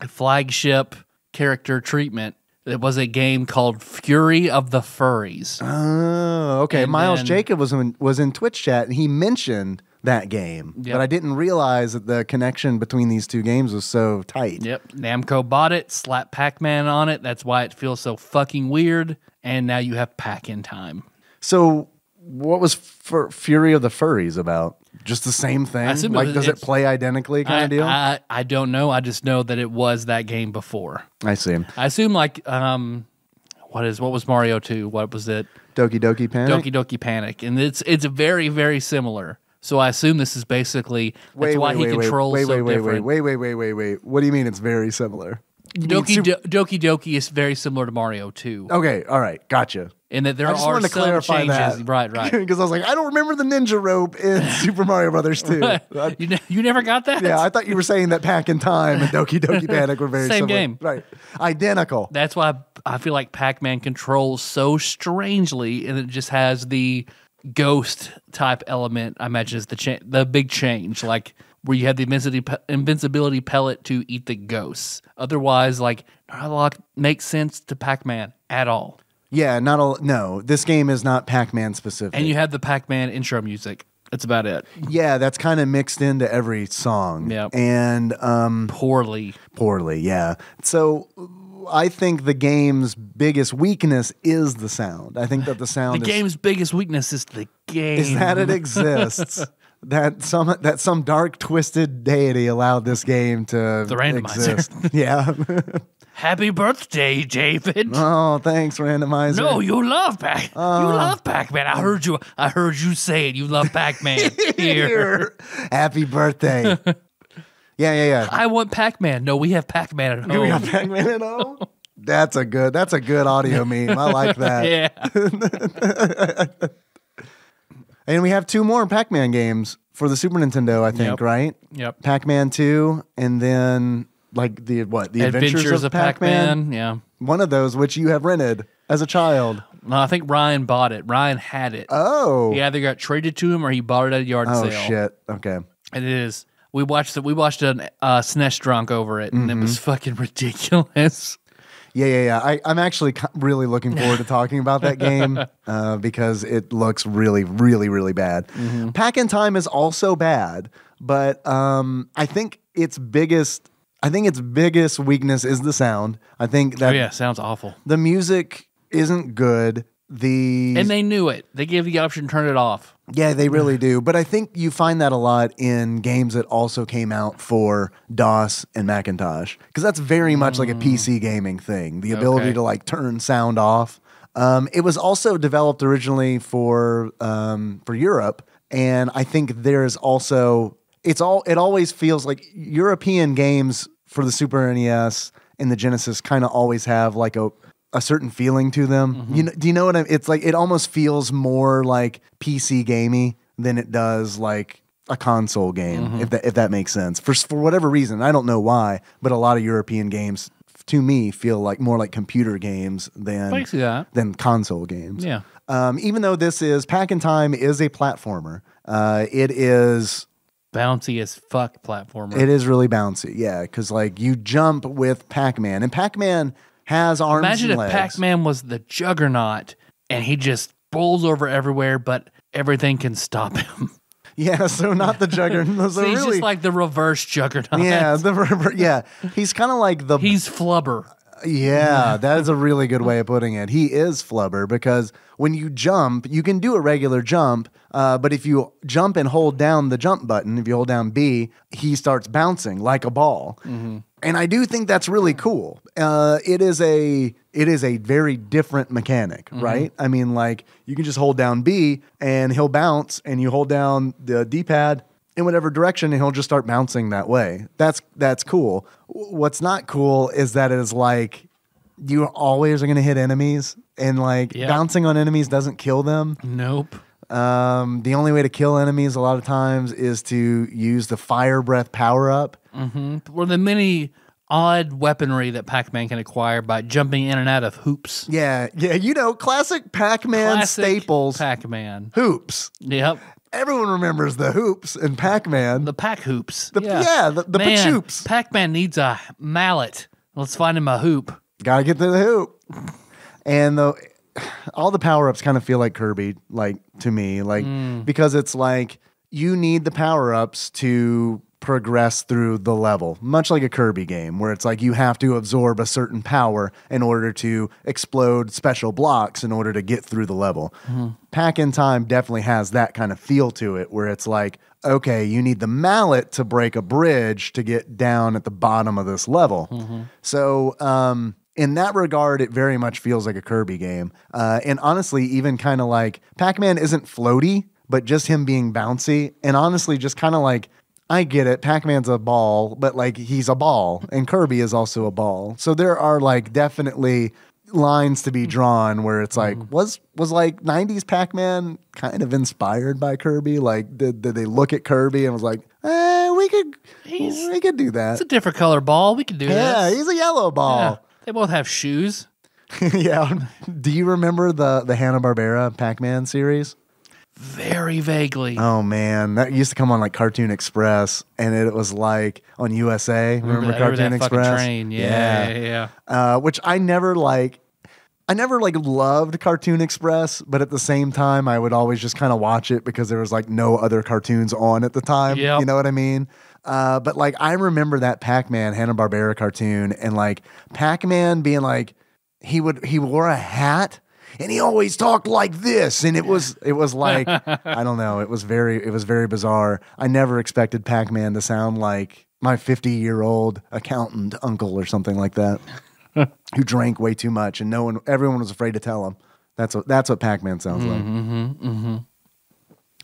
flagship character treatment. It was a game called Fury of the Furries. Oh, okay. And Miles then- Jacob was in Twitch chat and he mentioned that game, Yep. but I didn't realize that the connection between these two games was so tight. Yep. Namco bought it, slapped Pac-Man on it. That's why it feels so fucking weird. And now you have Pac-In-Time. So what was Fury of the Furries about? Just the same thing? assume Like, does it play identically kind of deal? I don't know. I just know that it was that game before. I see. I assume like what was Mario 2? What was it? Doki Doki Panic? Doki Doki Panic. And it's very, very similar. So I assume this is basically that's why he controls so different. Wait. What do you mean it's very similar? Doki Doki is very similar to Mario 2. Okay, all right, gotcha. And that there I just are wanted to some clarify changes. that. Right. Because I was like, I don't remember the ninja rope in Super Mario Brothers 2. You never got that? Yeah, I thought you were saying that Pac-In-Time and Doki Doki Panic were very Same similar. game. Right. Identical. That's why I feel like Pac-Man controls so strangely, and it just has the ghost type element. I imagine is the big change, like where you have the invincibility pellet to eat the ghosts. Otherwise, like not a lot makes sense to Pac-Man at all. Yeah, no, this game is not Pac-Man specific. And you have the Pac-Man intro music. That's about it. Yeah, that's kind of mixed into every song. Yep. And Poorly, yeah. So I think the game's biggest weakness is the sound. I think that the sound the game's biggest weakness is the game. is that it exists. That some dark twisted deity allowed this game to The randomizer. exist. Yeah. Happy birthday, David. Oh, thanks, randomizer. No, you love you love Pac-Man. I heard you say it. You love Pac-Man. Here. Happy birthday. Yeah. I want Pac-Man. No, we have Pac-Man at home. Do we got Pac-Man at home? That's a good audio meme. I like that. Yeah. And we have 2 more Pac-Man games for the Super Nintendo, I think, Yep. right? Yep. Pac-Man 2, and then like the Adventures of Pac-Man? Yeah. One of those which you have rented as a child. No, I think Ryan bought it. Ryan had it. Oh. He either got traded to him or he bought it at a yard Oh sale. shit. Okay. And it is. We watched an SNES drunk over it, and it was fucking ridiculous. Yeah. I'm actually really looking forward to talking about that game because it looks really, really, really bad. Pac-In-Time is also bad, but I think its biggest weakness is the sound. I think that Sounds awful. the music isn't good. And they knew it. They gave the option to turn it off. Yeah, they really do. But I think you find that a lot in games that also came out for DOS and Macintosh, because that's very much like a PC gaming thing. The ability to like turn sound off. It was also developed originally for Europe, and I think there's also it always feels like European games for the Super NES and the Genesis kind of always have like a certain feeling to them. Do you know what it's like? It almost feels more like PC gamey than it does like a console game, if that makes sense. For whatever reason, I don't know why, but a lot of European games to me feel like more like computer games than console games. Yeah. Even though Pac-In-Time is a platformer, it is Bouncy as fuck platformer. It is really bouncy, yeah, because like you jump with Pac-Man, and Pac-Man has arms Imagine and if legs. Pac-Man was the Juggernaut and he just bowls over everywhere, but everything can stop him. Yeah, so not the Juggernaut. So he's just like the reverse Juggernaut. Yeah, he's kind of like the... He's Flubber. Yeah, that is a really good way of putting it. He is Flubber because when you jump, you can do a regular jump, but if you jump and hold down the jump button, if you hold down B, he starts bouncing like a ball. And I do think that's really cool. It is a very different mechanic, right? I mean, like, you can just hold down B and he'll bounce, and you hold down the D-pad in whatever direction and he'll just start bouncing that way. That's cool. What's not cool is that it is like you always are going to hit enemies, and like bouncing on enemies doesn't kill them. Nope. The only way to kill enemies a lot of times is to use the fire breath power up. Or the many odd weaponry that Pac-Man can acquire by jumping in and out of hoops. Yeah, classic Pac-Man staples. Pac-Man. Hoops. Yep. Everyone remembers the hoops in Pac-Man. The Pac hoops. The Pachoops. Pac-Man needs a mallet. Let's find him a hoop. Gotta get to the hoop. And all the power-ups kind of feel like Kirby, like, to me, like, because it's like you need the power-ups to progress through the level, much like a Kirby game, where it's like you have to absorb a certain power in order to explode special blocks in order to get through the level. Pac in Time definitely has that kind of feel to it, where it's like, okay, you need the mallet to break a bridge to get down at the bottom of this level. So, in that regard, it very much feels like a Kirby game. And honestly, even kind of like Pac-Man isn't floaty, but just him being bouncy. And honestly, just kind of like, I get it. Pac-Man's a ball, but like he's a ball, and Kirby is also a ball. So there are like definitely lines to be drawn where it's like, was like 90s Pac-Man kind of inspired by Kirby? Like, did they look at Kirby and was like, we could do that. It's a different color ball. We could do Yeah, this. he's a yellow ball. Yeah. They both have shoes. Yeah. Do you remember the Hanna-Barbera Pac-Man series? Very vaguely. Oh man, that used to come on like Cartoon Express, and it was like on USA. Remember Cartoon that Express? fucking train. Yeah. Which I never loved Cartoon Express, but at the same time, I would always just kind of watch it because there was like no other cartoons on at the time. Yep. You know what I mean? But like I remember that Pac-Man Hanna-Barbera cartoon, and like Pac-Man being like he wore a hat. And he always talked like this, and it was like I don't know. It was very bizarre. I never expected Pac-Man to sound like my 50-year-old accountant uncle or something like that, who drank way too much, and everyone was afraid to tell him. That's what Pac-Man sounds like.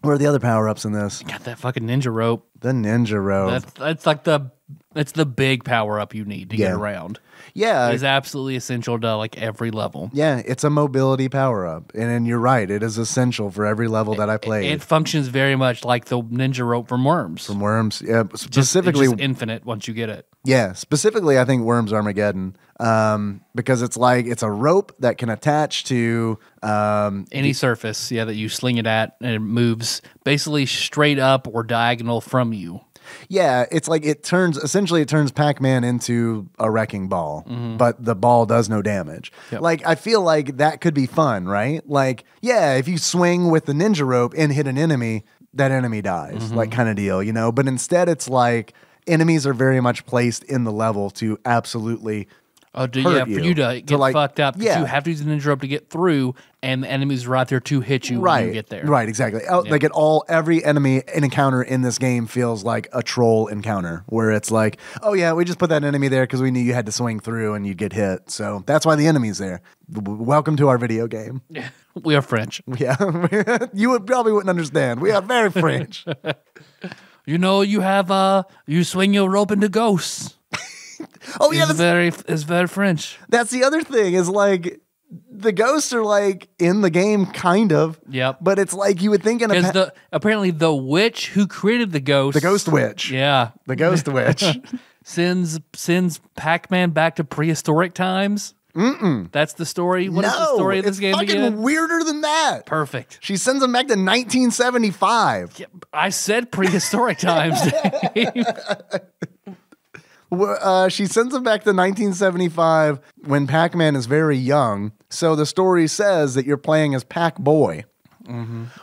What are the other power-ups in this? Got that fucking ninja rope. The ninja rope. That's like it's the big power-up you need to get around. Yeah. It's absolutely essential to like every level. Yeah, it's a mobility power-up. And you're right, it is essential for every level that I played. It functions very much like the ninja rope from Worms. Yeah, specifically. It's just infinite once you get it. Yeah, specifically I think Worms Armageddon, because it's like it's a rope that can attach to any surface, that you sling it at, and it moves basically straight up or diagonal from you. Yeah, it's like it turns Pac-Man into a wrecking ball, but the ball does no damage. Yep. Like, I feel like that could be fun, right? Like, yeah, if you swing with the ninja rope and hit an enemy, that enemy dies, like kind of deal, But instead it's like enemies are very much placed in the level to absolutely hurt you. For you to get like, fucked up, yeah. you have to use the ninja rope to get through, and the enemy's right there to hit you when you get there. Right, exactly. Like every enemy encounter in this game feels like a troll encounter, where it's like, oh yeah, we just put that enemy there because we knew you had to swing through and you'd get hit. So that's why the enemy's there. Welcome to our video game. We are French. Yeah, you probably wouldn't understand. We are very French. You have you swing your rope into ghosts. Oh yeah, it's very French. That's the other thing is like the ghosts are like in the game, kind of. Yep. But it's like you would think apparently the witch who created the ghost, witch, the ghost witch, sends Pac-Man back to prehistoric times. That's the story. What is the story of this game again? It's fucking weirder than that. Perfect. She sends him back to 1975. Yeah, I said prehistoric times. She sends him back to 1975 when Pac-Man is very young. So the story says that you're playing as Pac-Boy.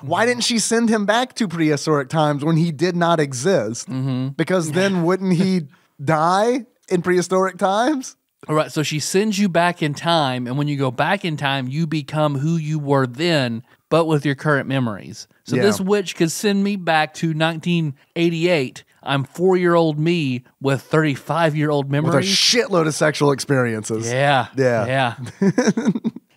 Why didn't she send him back to prehistoric times when he did not exist? Because then wouldn't he die in prehistoric times? All right, so she sends you back in time, and when you go back in time, you become who you were then, but with your current memories. So this witch could send me back to 1988. I'm 4-year-old me with 35-year-old memories. With a shitload of sexual experiences. Yeah.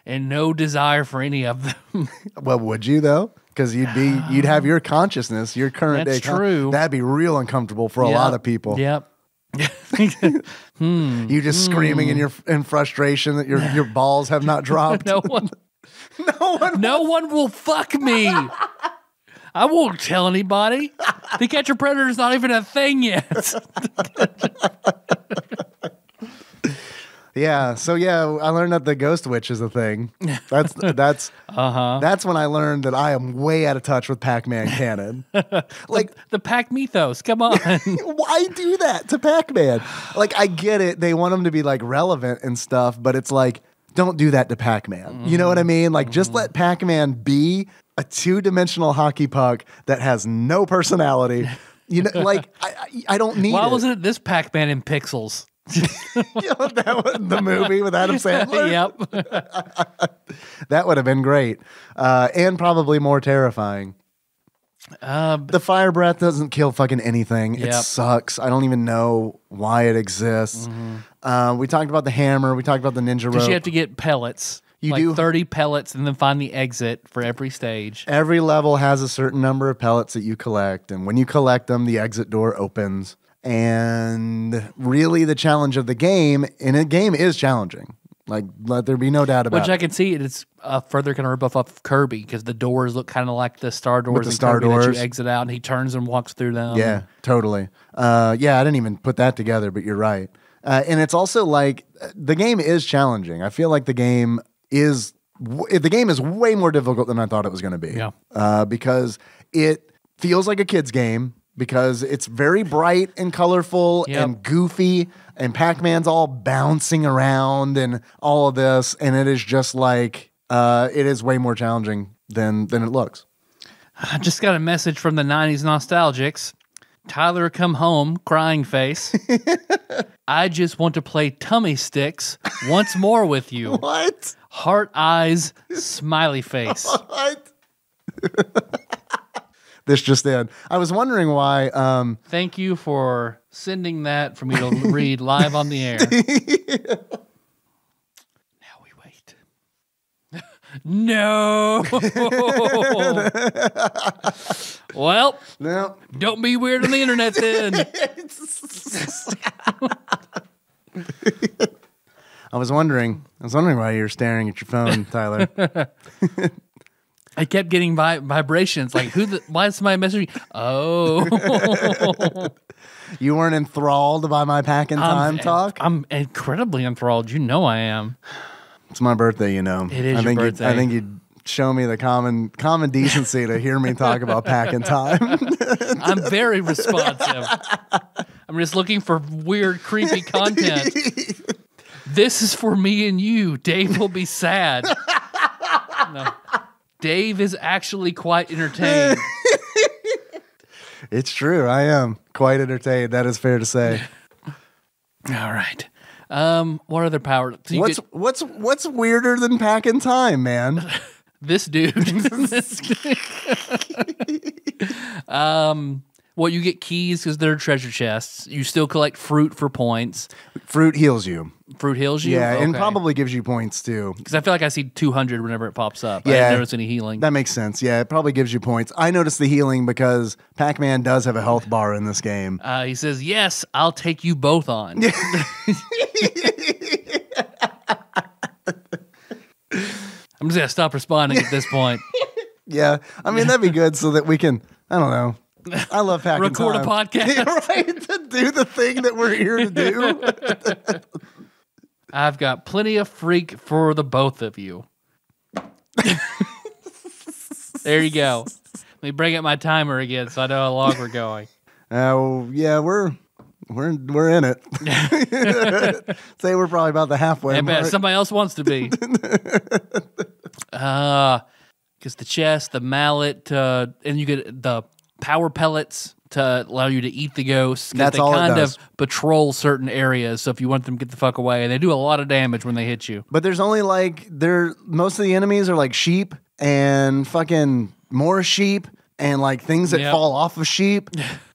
And no desire for any of them. Well, would you though? Because you'd have your consciousness, your current That's day. true. That'd be real uncomfortable for a lot of people. Yep. You just screaming in frustration that your balls have not dropped. No one will fuck me. I won't tell anybody. The Catcher Predator is not even a thing yet. Yeah. So I learned that the ghost witch is a thing. That's that's when I learned that I am way out of touch with Pac-Man canon. Like the Pac mythos. Come on. Why do that to Pac-Man? Like I get it. They want him to be like relevant and stuff, but it's like don't do that to Pac-Man. You know what I mean? Like just let Pac-Man be a 2-dimensional hockey puck that has no personality. You know, like I don't need. Why wasn't it this Pac-Man in pixels? That was the movie with Adam Sandler. Yep. That would have been great, and probably more terrifying. The fire breath doesn't kill fucking anything. It sucks. I don't even know why it exists. We talked about the hammer. We talked about the ninja rope. Because you have to get pellets. You do 30 pellets and then find the exit for every stage. Every level has a certain number of pellets that you collect, and when you collect them, the exit door opens. And really, the challenge of the game, and a game is challenging. Like, let there be no doubt about it. Which I can see it's a further kind of rip off of Kirby, because the doors look kind of like the star doors in Kirby that you exit out, and he turns and walks through them. Yeah, totally. I didn't even put that together, but you're right. And it's also like, the game is challenging. I feel like the game is way more difficult than I thought it was going to be. Yeah. Because it feels like a kid's game. Because it's very bright and colorful and goofy, and Pac-Man's all bouncing around and all of this, and it is just like it is way more challenging than it looks. I just got a message from the 90s nostalgics. Tyler, come home, crying face. I just want to play tummy sticks once more with you. What? Heart eyes, smiley face. What? This just in. I was wondering why. Thank you for sending that for me to read live on the air. Now we wait. No. Well, No. don't be weird on the internet then. I was wondering why you're staring at your phone, Tyler. I kept getting vibrations. Like, why is somebody messaging me? Oh. You weren't enthralled by my Pac and Time talk? I'm incredibly enthralled. You know I am. It's my birthday, you know. It is your birthday. I think you'd show me the common decency to hear me talk about Pac and Time. I'm very responsive. I'm just looking for weird, creepy content. This is for me and you. Dave will be sad. No. Dave is actually quite entertained. It's true. I am quite entertained. That is fair to say. All right. What other power? So What's weirder than Pac and Time, man? This dude. Well, you get keys because they're treasure chests. You still collect fruit for points. Fruit heals you. Fruit heals you? Yeah, okay. and probably gives you points too. Because I feel like I see 200 whenever it pops up. Yeah, I didn't notice any healing. That makes sense. Yeah, it probably gives you points. I noticed the healing because Pac-Man does have a health bar in this game. He says, yes, I'll take you both on. I'm just going to stop responding at this point. Yeah, I mean, that'd be good so that we can, I don't know. I love Pac and Time. Record a podcast. Right, to do the thing that we're here to do. I've got plenty of freak for the both of you. There you go. Let me bring up my timer again so I know how long we're going. Yeah, we're in it. Say we're probably about the halfway mark. Somebody else wants to be. Because the chest, the mallet, and you get the power pellets to allow you to eat the ghosts. That's all it does. They kind of patrol certain areas, so if you want them to get the fuck away, they do a lot of damage when they hit you. But there's only most of the enemies are like sheep and fucking more sheep and like things that fall off of sheep.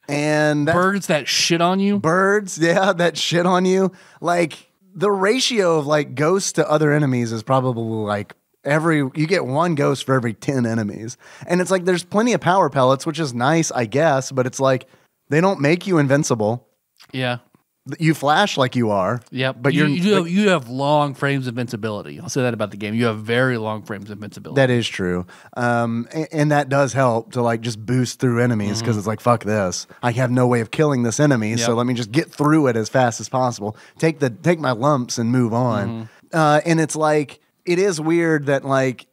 And birds that shit on you. Birds, yeah, that shit on you. Like the ratio of like ghosts to other enemies is probably like you get one ghost for every 10 enemies. And it's like there's plenty of power pellets, which is nice, I guess, but it's like they don't make you invincible. Yeah. You flash like you are. Yep. But you have long frames of invincibility. I'll say that about the game. You have very long frames of invincibility. That is true. And that does help to like just boost through enemies because it's like, fuck this. I have no way of killing this enemy, so let me just get through it as fast as possible. Take my lumps and move on. And it's like, it is weird that like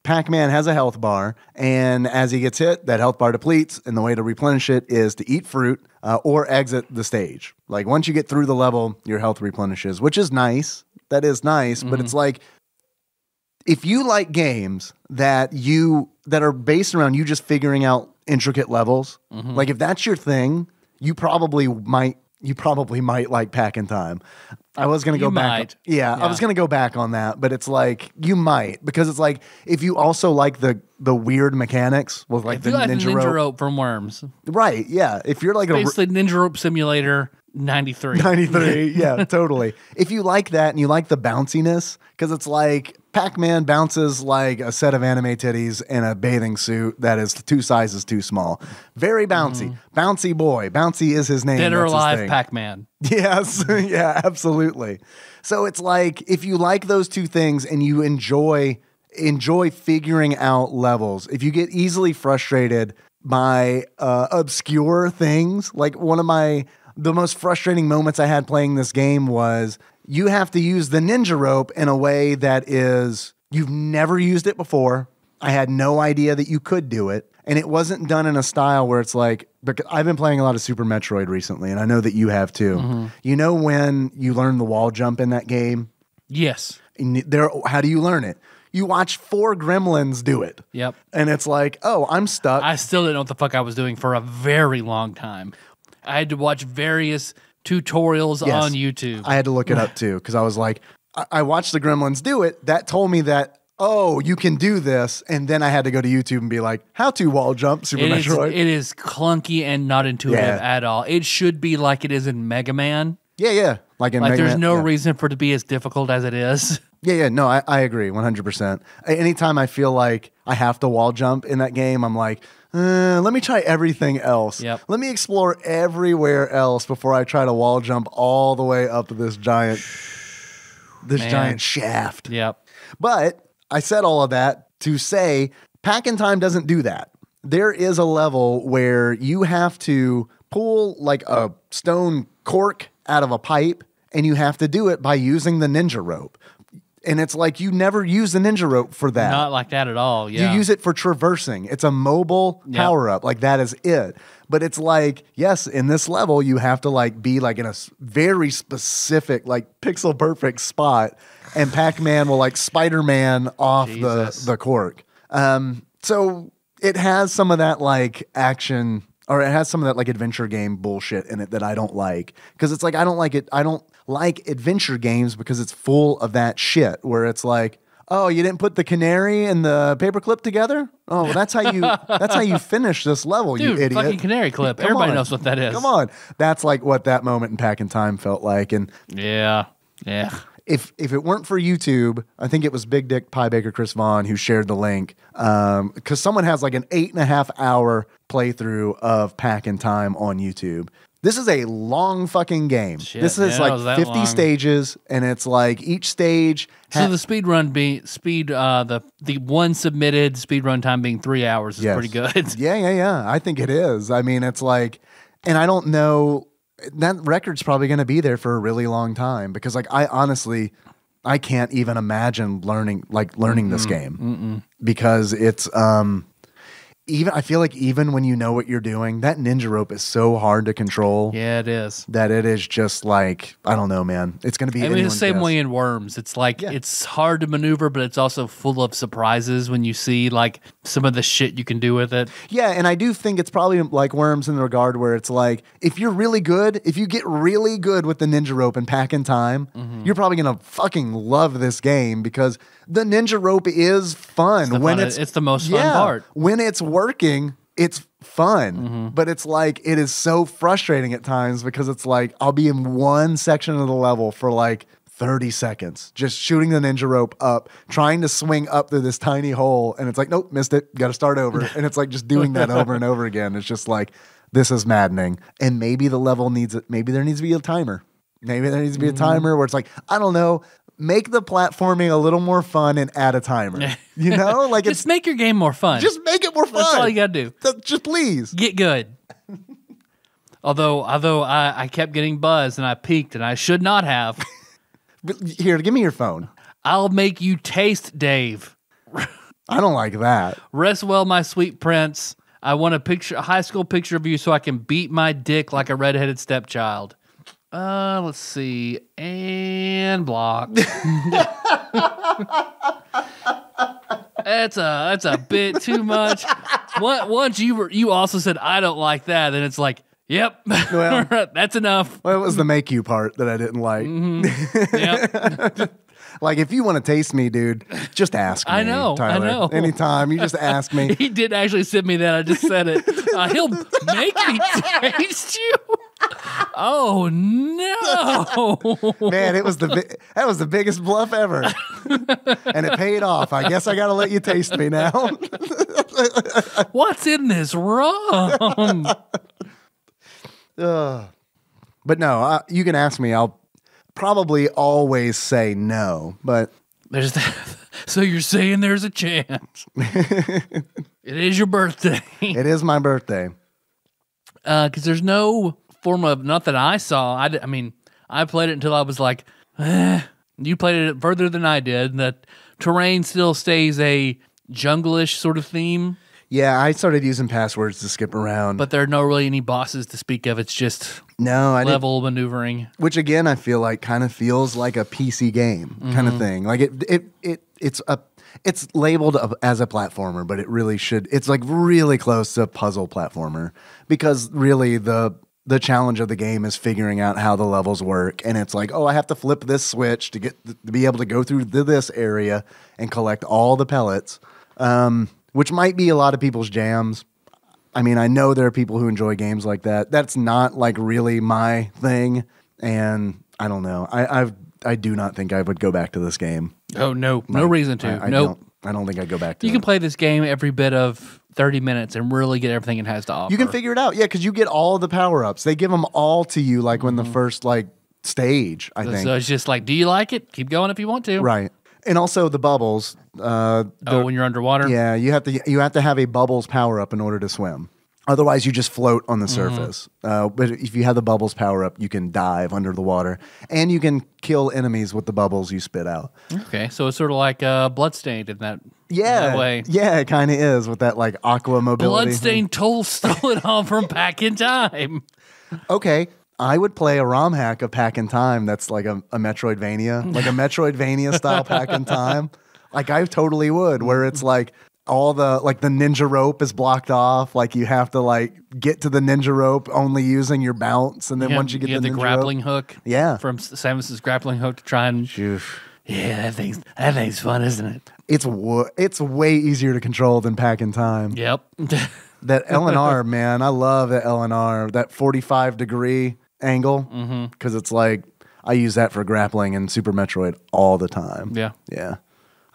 Pac-Man has a health bar, and as he gets hit, that health bar depletes, and the way to replenish it is to eat fruit or exit the stage. Like once you get through the level, your health replenishes, which is nice. That is nice, but it's like if you like games that are based around you just figuring out intricate levels, like if that's your thing, you probably might like Pack in Time. I was going to go back. Yeah, I was going to go back on that, but it's like you might, because it's like if you also like the weird mechanics with like the ninja rope from Worms. Right, yeah. If you're like basically Ninja Rope Simulator 93. 93, yeah, totally. If you like that and you like the bounciness, because it's like Pac-Man bounces like a set of anime titties in a bathing suit that is 2 sizes too small. Very bouncy. Bouncy boy. Bouncy is his name. Dead or alive Pac-Man. Yes, yeah, absolutely. So it's like if you like those two things and you enjoy figuring out levels, if you get easily frustrated by obscure things, like the most frustrating moments I had playing this game was you have to use the ninja rope in a way that is, you've never used it before. I had no idea that you could do it. And it wasn't done in a style where it's like, because I've been playing a lot of Super Metroid recently, and I know that you have too. You know when you learn the wall jump in that game? Yes. How do you learn it? You watch 4 gremlins do it. Yep. And it's like, oh, I'm stuck. I still didn't know what the fuck I was doing for a very long time. I had to watch various tutorials on YouTube. I had to look it up too, because I was like, I watched the gremlins do it. That told me that, oh, you can do this. And then I had to go to YouTube and be like, how to wall jump Super Metroid. It is clunky and not intuitive at all. It should be like it is in Mega Man. Yeah. Like in Mega Man. There's no reason for it to be as difficult as it is. Yeah. No, I agree 100%. Anytime I feel like I have to wall jump in that game, I'm like, let me try everything else. Yep. Let me explore everywhere else before I try to wall jump all the way up to this giant shaft. Yep. But I said all of that to say Pack in Time doesn't do that. There is a level where you have to pull like a stone cork out of a pipe, and you have to do it by using the ninja rope. And it's like you never use the ninja rope for that. Not like that at all, yeah. You use it for traversing. It's a mobile power-up. Like, that is it. But it's like, yes, in this level, you have to like be like in a very specific, like pixel-perfect spot, and Pac-Man will like Spider-Man off the cork. So it has some of that like action, or it has some of that like adventure game bullshit in it that I don't like. Because it's like, I don't like it. I don't like adventure games because it's full of that shit where it's like, oh, you didn't put the canary and the paperclip together? Oh, well, that's how you finish this level, dude, you idiot. Fucking canary clip. Everybody knows what that is. Come on. That's like what that moment in Pack in Time felt like. And yeah. If it weren't for YouTube, I think it was Big Dick Pie Baker Chris Vaughn who shared the link, because someone has like an 8.5 hour playthrough of Pack in Time on YouTube. This is a long fucking game. This is like 50 stages, and it's like each stage. So the speed run the one submitted speed run time being 3 hours is pretty good. Yeah. I think it is. I mean, it's like, and I don't know, that record's probably going to be there for a really long time, because like I honestly can't even imagine learning this game because it's I feel like even when you know what you're doing, that ninja rope is so hard to control. Yeah, it is. That it is just like, I don't know, man. It's going to be the same way in Worms. It's like, it's hard to maneuver, but it's also full of surprises when you see like some of the shit you can do with it. Yeah, and I do think it's probably like Worms in the regard where it's like, if you get really good with the ninja rope and Pack in Time, you're probably going to fucking love this game, because the ninja rope is fun. It's the most fun part. When it's working, it's fun, but it's like it is so frustrating at times because it's like I'll be in one section of the level for like 30 seconds, just shooting the ninja rope up, trying to swing up through this tiny hole, and it's like, nope, missed it, got to start over. And it's like just doing that over and over again. It's just like, this is maddening. And maybe the level needs it. Maybe there needs to be a timer. Maybe there needs to be a timer where it's like, I don't know, make the platforming a little more fun and add a timer. You know, like just make your game more fun. Just make it more fun. That's all you gotta do. Just please get good. Although I kept getting buzzed and I peaked and I should not have. Here, give me your phone. I'll make you taste, Dave. I don't like that. Rest well, my sweet prince. I want a high school picture of you so I can beat my dick like a redheaded stepchild. Let's see. And block. That's a bit too much. Once you also said I don't like that, then it's like, yep, well, that's enough. Well, it was the make you part that I didn't like. Yep. Like, if you want to taste me, dude, just ask me. I know, Tyler. I know. Anytime, you just ask me. He did actually send me that. I just said it. He'll make me taste you. Oh no, man! That was the biggest bluff ever, and it paid off. I guess I got to let you taste me now. What's in this rum? But no, you can ask me. I'll probably always say no. But there's that. So you're saying there's a chance? It is your birthday. It is my birthday. Because there's no form of, not that I saw. I mean, I played it until I was like, you played it further than I did. That terrain still stays a jungle-ish sort of theme. Yeah, I started using passwords to skip around. But there are no really any bosses to speak of. It's just level maneuvering. Which, again, I feel like kind of feels like a PC game kind of thing. Like it's labeled as a platformer, but it really should. It's like really close to a puzzle platformer because really the challenge of the game is figuring out how the levels work. And it's like, oh, I have to flip this switch to be able to go through this area and collect all the pellets. Which might be a lot of people's jams. I mean, I know there are people who enjoy games like that. That's not like really my thing, and I don't know. I do not think I would go back to this game. Oh no, no reason to. I don't think I'd go back to it. You can play this game every bit of 30 minutes and really get everything it has to offer. You can figure it out, yeah, because you get all the power-ups. They give them all to you like when the first like stage, I think. So it's just like, do you like it? Keep going if you want to. Right. And also the bubbles. When you're underwater? Yeah, you have to have a bubbles power up in order to swim. Otherwise, you just float on the surface. But if you have the bubbles power up, you can dive under the water, and you can kill enemies with the bubbles you spit out. Okay, so it's sort of like Bloodstained in that way. Yeah, it kind of is with that like aqua mobility. Bloodstained stole it all from Pac in Time. Okay. I would play a ROM hack of Pac in Time that's like a Metroidvania, like a Metroidvania style Pac in Time. Like I totally would, where it's like all the ninja rope is blocked off. Like you have to like get to the ninja rope only using your bounce, and then once you get the ninja grappling rope, hook, from Samus's grappling hook to try and yeah, that thing's fun, isn't it? It's way easier to control than Pac in Time. Yep. That LNR, man, I love that LNR, that 45-degree angle, because it's like I use that for grappling in Super Metroid all the time. Yeah.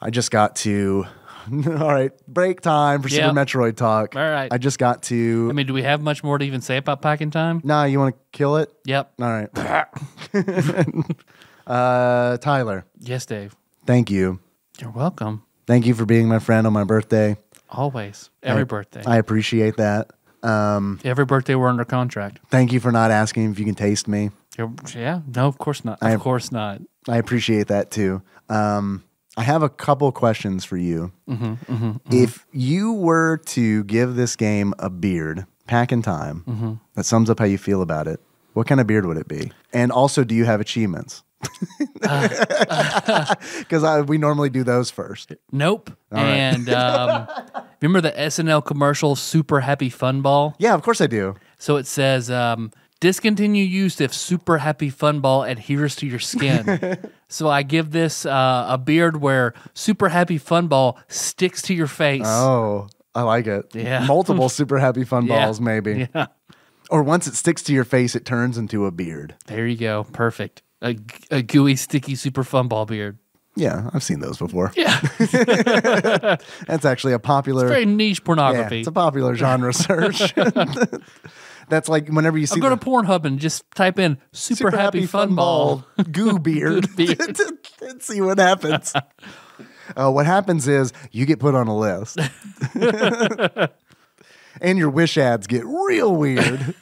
I just got to all right, break time for Super Metroid talk. All right, I just got to. I mean, do we have much more to even say about Pac in Time? Nah, you want to kill it? Yep. All right. Tyler. Yes, Dave. Thank you. You're welcome. Thank you for being my friend on my birthday. Always. Every birthday. I appreciate that. Every birthday we're under contract. Thank you for not asking if you can taste me. Yeah. No, of course not. Of course not. I appreciate that too. I have a couple questions for you. If you were to give this game a beard, Pac in Time, that sums up how you feel about it, what kind of beard would it be? And also, do you have achievements? Because we normally do those first. Nope. All and remember the SNL commercial, Super Happy Fun Ball? Yeah, of course I do. So it says, discontinue use if Super Happy Fun Ball adheres to your skin. So I give this a beard where Super Happy Fun Ball sticks to your face. Oh, I like it. Yeah. Multiple super happy fun Yeah. balls, maybe. Yeah. Or once it sticks to your face, it turns into a beard. There you go. Perfect. A gooey, sticky, super fun ball beard. Yeah, I've seen those before. Yeah. That's actually a popular... Very niche pornography. Yeah, it's a popular genre search. That's like whenever you see... I'll go to Pornhub and just type in super happy fun ball. Goo beard. Goo beard. And see what happens. What happens is you get put on a list. And your wish ads get real weird.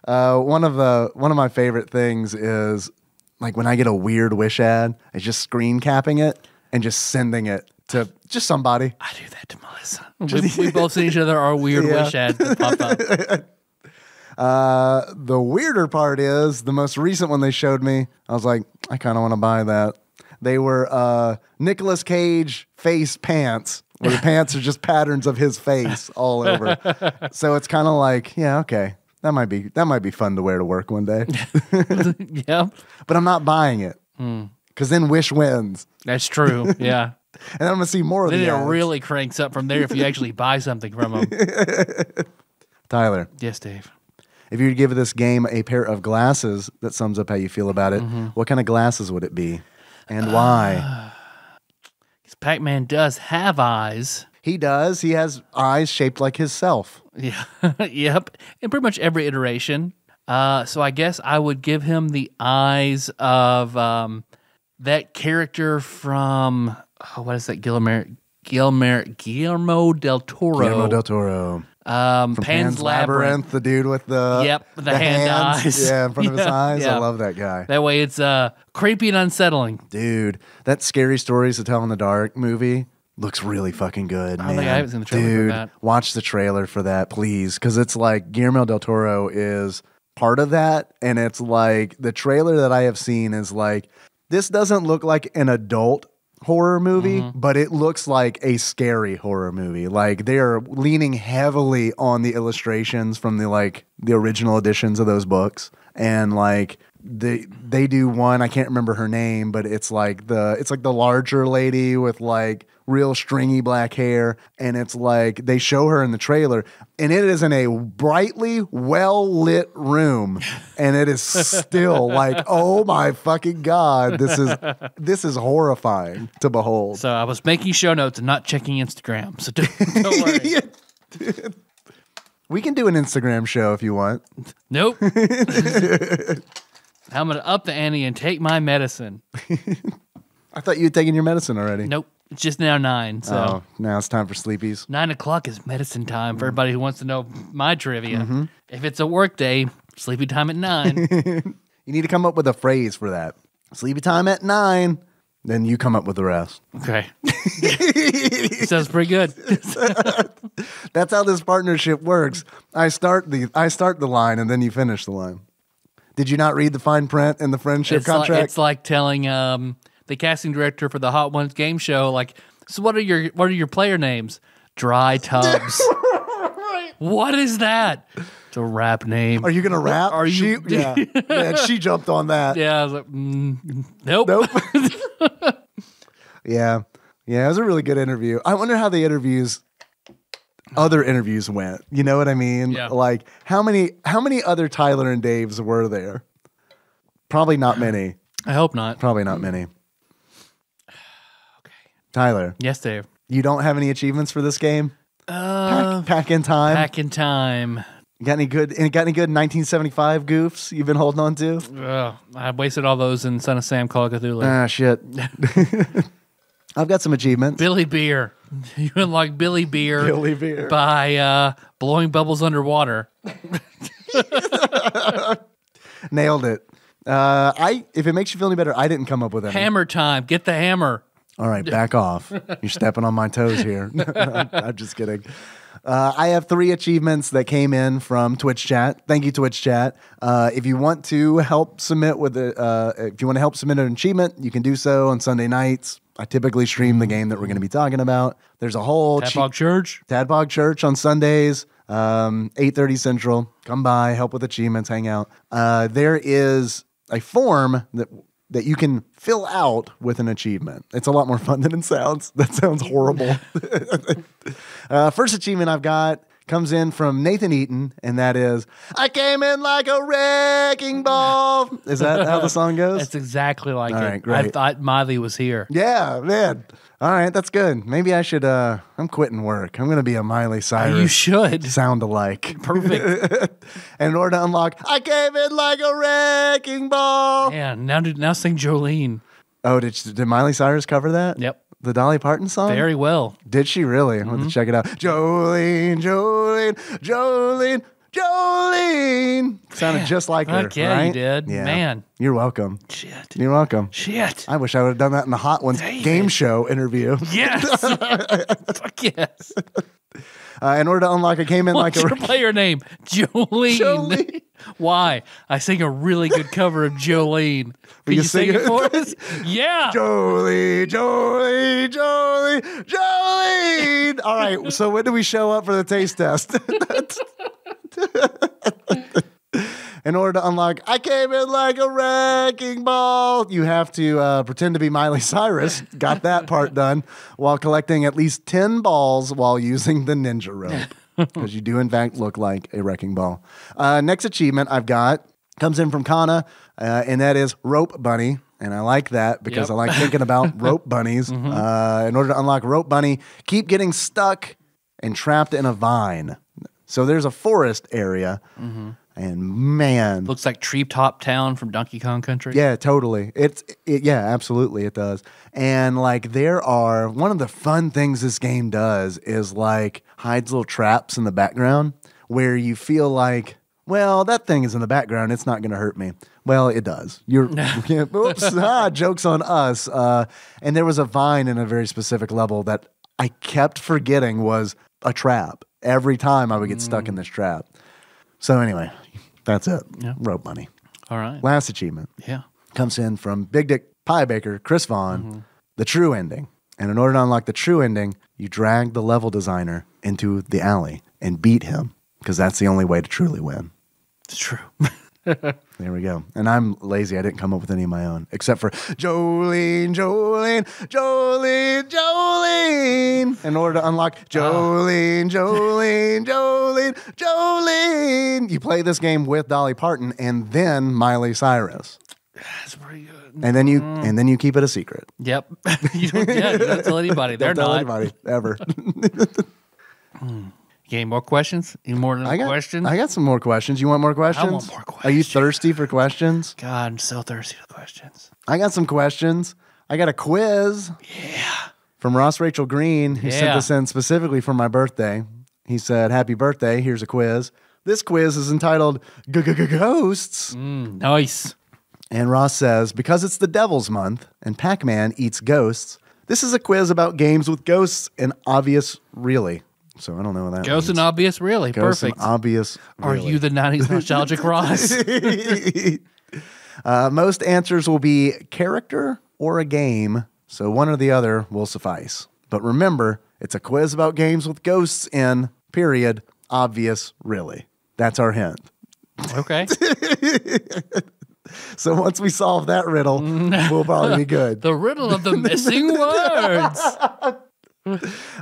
One of my favorite things is like when I get a weird wish ad, it's just screen capping it and just sending it to just somebody. I do that to Melissa. We both send each other our weird wish ads that pop up. The weirder part is the most recent one they showed me. I was like, I kind of want to buy that. They were Nicolas Cage face pants, where the pants are just patterns of his face all over. So it's kind of like, yeah, okay, that might be fun to wear to work one day. Yeah. But I'm not buying it because then Wish wins, That's true. Yeah. and I'm gonna see more of Then the it ads. really cranks up from there if you actually buy something from them. Tyler, Yes, Dave. if you were to give this game a pair of glasses that sums up how you feel about it, what kind of glasses would it be, and why? Because Pac-Man does have eyes. He does. He has eyes shaped like himself. Yeah. Yep. In pretty much every iteration. So I guess I would give him the eyes of that character from what is that? Guillermo del Toro. Guillermo del Toro. From Pan's Labyrinth, the dude with the the hand hands, eyes. yeah, in front of his eyes. yeah. I love that guy. That way it's creepy and unsettling. Dude, that Scary Stories to Tell in the Dark movie looks really fucking good, I man. think I haven't seen the trailer for Dude, that. watch the trailer for that, please, because it's like Guillermo del Toro is part of that, and it's like the trailer that I have seen is like, this doesn't look like an adult horror movie, but it looks like a scary horror movie. Like they are leaning heavily on the illustrations from the original editions of those books, and like they do one, I can't remember her name, but it's like the larger lady with like real stringy black hair, and it's like they show her in the trailer, and it is in a brightly well lit room, and it is still like, oh my fucking god, this is horrifying to behold. So I was making show notes and not checking Instagram. So don't worry. We can do an Instagram show if you want. Nope. I'm going to up the ante and take my medicine. I thought you had taken your medicine already. Nope. It's just now 9. So Oh, now it's time for sleepies. 9 o'clock is medicine time for everybody who wants to know my trivia. If it's a work day, sleepy time at 9. You need to come up with a phrase for that. Sleepy time at 9. Then you come up with the rest. Okay. Sounds pretty good. That's how this partnership works. I start the line and then you finish the line. Did you not read the fine print in the friendship contract? It's like telling the casting director for the Hot Ones game show, like, so what are your player names? Dry Tubs. What is that? It's a rap name. Are you gonna rap? Are you? Yeah. Man, she jumped on that. Yeah, I was like, nope. Yeah. Yeah, it was a really good interview. I wonder how the other interviews went. You know what I mean? Yeah. Like how many other Tyler and Daves were there? Probably not many. I hope not. Probably not many. Okay. Tyler, Yes, Dave. you don't have any achievements for this game? Pack in time. Back in time. You got any good 1975 goofs you've been holding on to? Ugh, I wasted all those in Son of Sam Call of Cthulhu. Ah, shit. I've got some achievements. Billy Beer. You unlock Billy Beer. Billy Beer. By blowing bubbles underwater. Nailed it. If it makes you feel any better, I didn't come up with any. Hammer time. Get the hammer. All right, back off. You're stepping on my toes here. I'm just kidding. I have 3 achievements that came in from Twitch chat. Thank you, Twitch chat. If you want to help submit an achievement, you can do so on Sunday nights. I typically stream the game that we're going to be talking about. There's a whole TADPOG Church. TADPOG Church on Sundays, 8:30 Central. Come by, help with achievements, hang out. There is a form that that you can fill out with an achievement. It's a lot more fun than it sounds. That sounds horrible. First achievement I've got comes in from Nathan Eaton, and that is, I came in like a wrecking ball. Is that how the song goes? That's exactly like All it. right, great. I thought Miley was here. Yeah, man. All right, that's good. Maybe I should, I'm quitting work. I'm going to be a Miley Cyrus. You should. Sound alike. Perfect. And in order to unlock, I came in like a wrecking ball. Man, now sing Jolene. Oh, did Miley Cyrus cover that? Yep. The Dolly Parton song? Very well. Did she really? I want to check it out. Jolene, Jolene, Jolene, Jolene. Sounded just like her, Fuck yeah, right? you did. Yeah. Man. You're welcome. Shit. You're welcome. Shit. I wish I would have done that in the Hot Ones David. game show interview. Yes. Fuck yes. In order to unlock, I came in What's like your player name? Jolene. Jolene. Why? I sing a really good cover of Jolene. Can you sing it for us? Yeah. Jolene, Jolene, Jolene, Jolene. All right, so when do we show up for the taste test? In order to unlock, I came in like a wrecking ball. You have to pretend to be Miley Cyrus. Got that part done while collecting at least 10 balls while using the ninja rope. Because you do, in fact, look like a wrecking ball. Next achievement I've got comes in from Kana, and that is Rope Bunny. And I like that because I like thinking about rope bunnies. In order to unlock Rope Bunny, keep getting stuck and trapped in a vine. So there's a forest area. And man, Looks like Treetop Town from Donkey Kong Country. yeah, totally. Yeah, absolutely it does. And like one of the fun things this game does is like hides little traps in the background where you feel like, well, that thing is in the background. It's not going to hurt me. Well, it does. Oops, joke's on us. And there was a vine in a very specific level that I kept forgetting was a trap. Every time I would get stuck in this trap. So anyway, that's it. Yeah. Rope Bunny. All right. Last achievement Yeah. comes in from Big Dick Pie Baker, Chris Vaughn, the true ending. And in order to unlock the true ending, you drag the level designer into the alley and beat him because that's the only way to truly win. It's true. There we go. And I'm lazy. I didn't come up with any of my own, except for Jolene, Jolene, Jolene, Jolene. In order to unlock Jolene, Jolene, Jolene, Jolene. You play this game with Dolly Parton and then Miley Cyrus. That's pretty good. And then you keep it a secret. Yep. You don't tell anybody. They're Don't tell not. anybody ever. You any more questions? Any more questions? I got some more questions. You want more questions? want more Are you questions. thirsty for questions? God, I'm so thirsty for questions. I got some questions. I got a quiz. Yeah. From Ross Rachel Green, who sent Yeah. this in specifically for my birthday. He said, "Happy birthday. Here's a quiz. This quiz is entitled Ghosts." Nice. And Ross says, because it's the Devil's Month and Pac-Man eats ghosts, this is a quiz about games with ghosts and obvious really. So I don't know what that Ghost means. and obvious, really. Ghosts Perfect. and obvious Are really. you the 90s nostalgic Ross? Most answers will be character or a game, so one or the other will suffice. But remember, it's a quiz about games with ghosts in, period, obvious, really. That's our hint. Okay. So once we solve that riddle, we'll probably be good. The riddle of the missing words.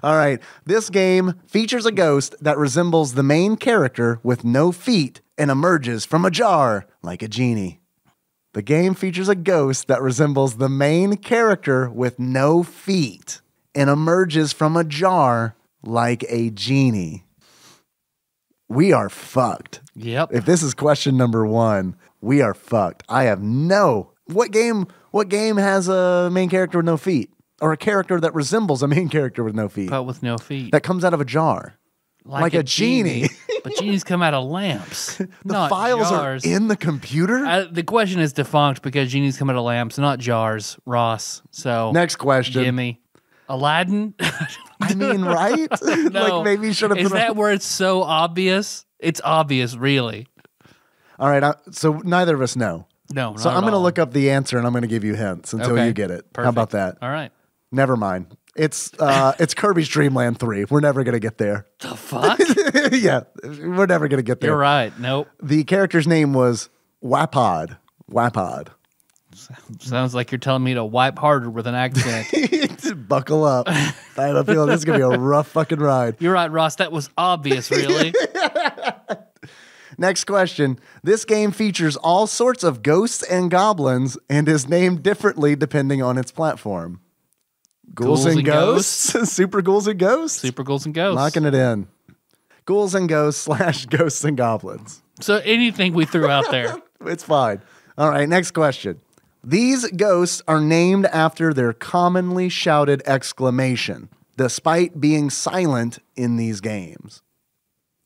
All right. This game features a ghost that resembles the main character with no feet and emerges from a jar like a genie. The game features a ghost that resembles the main character with no feet and emerges from a jar like a genie. We are fucked. Yep. If this is question number 1, we are fucked. I have no... What game has a main character with no feet? Or a character that resembles a main character with no feet? But with no feet. That comes out of a jar. Like a genie. But genies come out of lamps. The not files jars. are in the computer? The question is defunct because genies come out of lamps, not jars, Ross. So Next question. Gimme. Aladdin? I mean, right? No. Like maybe you should have Is put that where it's so obvious? It's obvious, really. All right. So neither of us know. No, So I'm going to look up the answer and I'm going to give you hints until Okay. you get it. Perfect. How about that? All right. Never mind. It's Kirby's Dream Land 3. We're never going to get there. The fuck? Yeah, we're never going to get there. You're right. Nope. The character's name was Wapod. Sounds like you're telling me to wipe harder with an accent. Buckle up. I have a feeling this is going to be a rough fucking ride. You're right, Ross. That was obvious, really. Next question. This game features all sorts of ghosts and goblins and is named differently depending on its platform. Ghouls and Ghosts? Super Ghouls and Ghosts? Super Ghouls and Ghosts. Locking it in. Ghouls and Ghosts / Ghosts and Goblins. So anything we threw out there. It's fine. All right, next question. These ghosts are named after their commonly shouted exclamation, despite being silent in these games.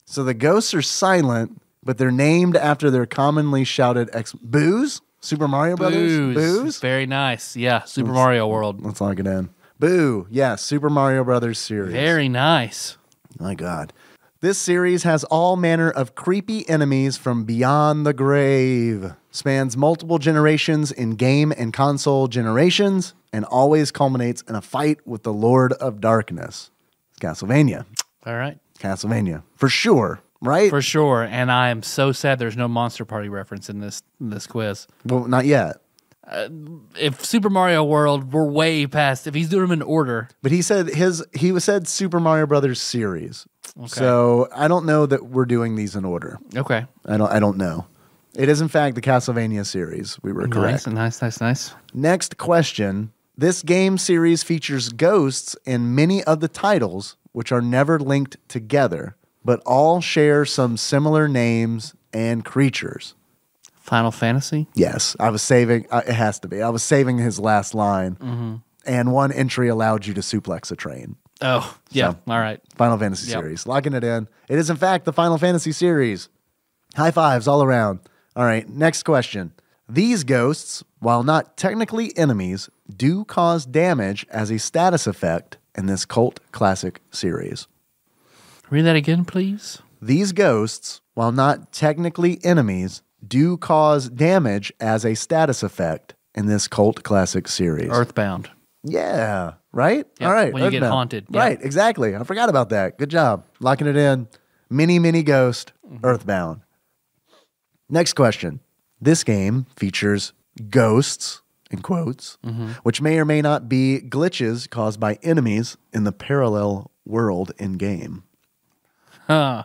So the ghosts are silent, but they're named after their commonly shouted Booze? Super Mario Brothers? Booze? Very nice. Yeah, Super Mario World. Let's lock it in. Boo. Yes, Super Mario Brothers series. Very nice. My God. This series has all manner of creepy enemies from beyond the grave, spans multiple generations in game and console generations, and always culminates in a fight with the Lord of Darkness. It's Castlevania. All right. Castlevania. For sure, right? For sure. And I am so sad there's no Monster Party reference in this quiz. Well, not yet. If Super Mario World, we're way past. If he's doing them in order, But he said said Super Mario Brothers series. Okay. So I don't know that we're doing these in order. Okay. I don't know. It is in fact the Castlevania series. We were correct. Nice. Next question. This game series features ghosts in many of the titles, which are never linked together, but all share some similar names and creatures. Final Fantasy? Yes, I was saving. It has to be. I was saving his last line, and one entry allowed you to suplex a train. Oh, yeah. So, all right. Final Fantasy series. Locking it in. It is, in fact, the Final Fantasy series. High fives all around. All right, next question. These ghosts, while not technically enemies, do cause damage as a status effect in this cult classic series. Read that again, please. These ghosts, while not technically enemies, do cause damage as a status effect in this cult classic series. Earthbound. Yeah, right? Yep, All right. when you get haunted. Yep. Right, exactly. I forgot about that. Good job. Locking it in. Mini Ghost, Earthbound. Next question. This game features ghosts, in quotes, which may or may not be glitches caused by enemies in the parallel world in-game. Huh.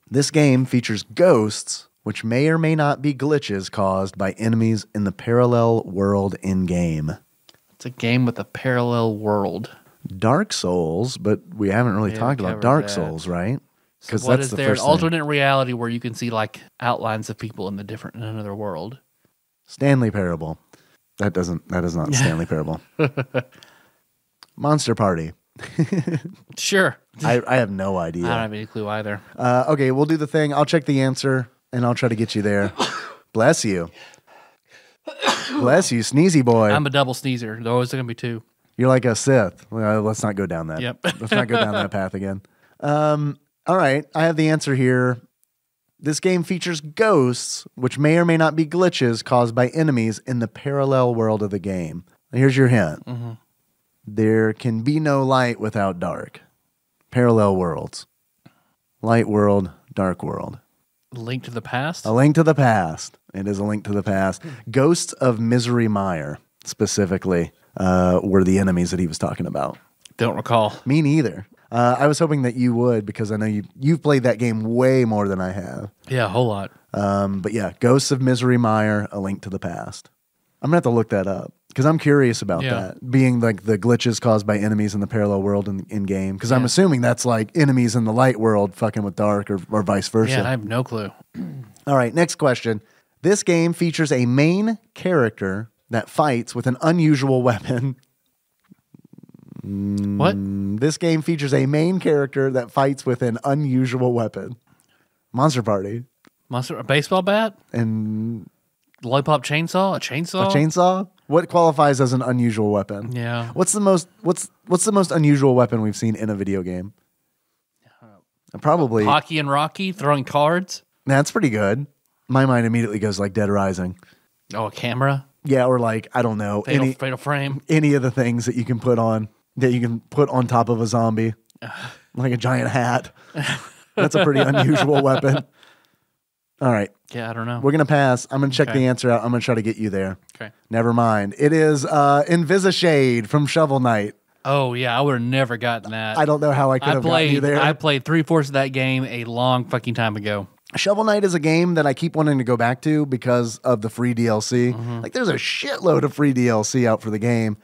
This game features ghosts, which may or may not be glitches caused by enemies in the parallel world in-game. It's a game with a parallel world. Dark Souls, but we haven't really talked about Dark Souls, right? Because what is there? An alternate reality where you can see like outlines of people in another world. Stanley Parable. That is not Stanley Parable. Monster Party. Sure. I have no idea. I don't have any clue either. Okay, we'll do the thing. I'll check the answer and I'll try to get you there. Bless you. Bless you, sneezy boy. I'm a double sneezer. There's always going to be two. You're like a Sith. Well, let's not go down that. Yep. Let's not go down that path again. All right, I have the answer here. This game features ghosts, which may or may not be glitches caused by enemies in the parallel world of the game. Here's your hint. There can be no light without dark. Parallel worlds. Light world, dark world. Link to the Past? A Link to the Past. It is A Link to the Past. Ghosts of Misery Mire, specifically, were the enemies that he was talking about. Don't recall. Me neither. I was hoping that you would, because I know you've played that game way more than I have. Yeah, a whole lot. But yeah, Ghosts of Misery Mire, A Link to the Past. I'm going to have to look that up, because I'm curious about that, being like the glitches caused by enemies in the parallel world in game, because I'm assuming that's like enemies in the light world fucking with dark or vice versa. Yeah, I have no clue. All right, next question. This game features a main character that fights with an unusual weapon. What? This game features a main character that fights with an unusual weapon. Monster Party. A baseball bat? And Lollipop chainsaw? A chainsaw? a chainsaw? What qualifies as an unusual weapon? Yeah. What's the most unusual weapon we've seen in a video game? Probably Hockey and Rocky throwing cards? That's pretty good. My mind immediately goes like Dead Rising. Oh, a camera? Yeah, or like, I don't know, Fatal Frame? any of the things that you can put on top of a zombie, like a giant hat. That's a pretty unusual weapon. All right. Yeah, I don't know. We're going to pass. I'm going to check Okay. the answer out. I'm going to try to get you there. Okay. Never mind. It is Invisishade from Shovel Knight. Oh, yeah, I would have never gotten that. I don't know how I could have gotten you there. I played 3/4 of that game a long fucking time ago. Shovel Knight is a game that I keep wanting to go back to because of the free DLC. Like, there's a shitload of free DLC out for the game.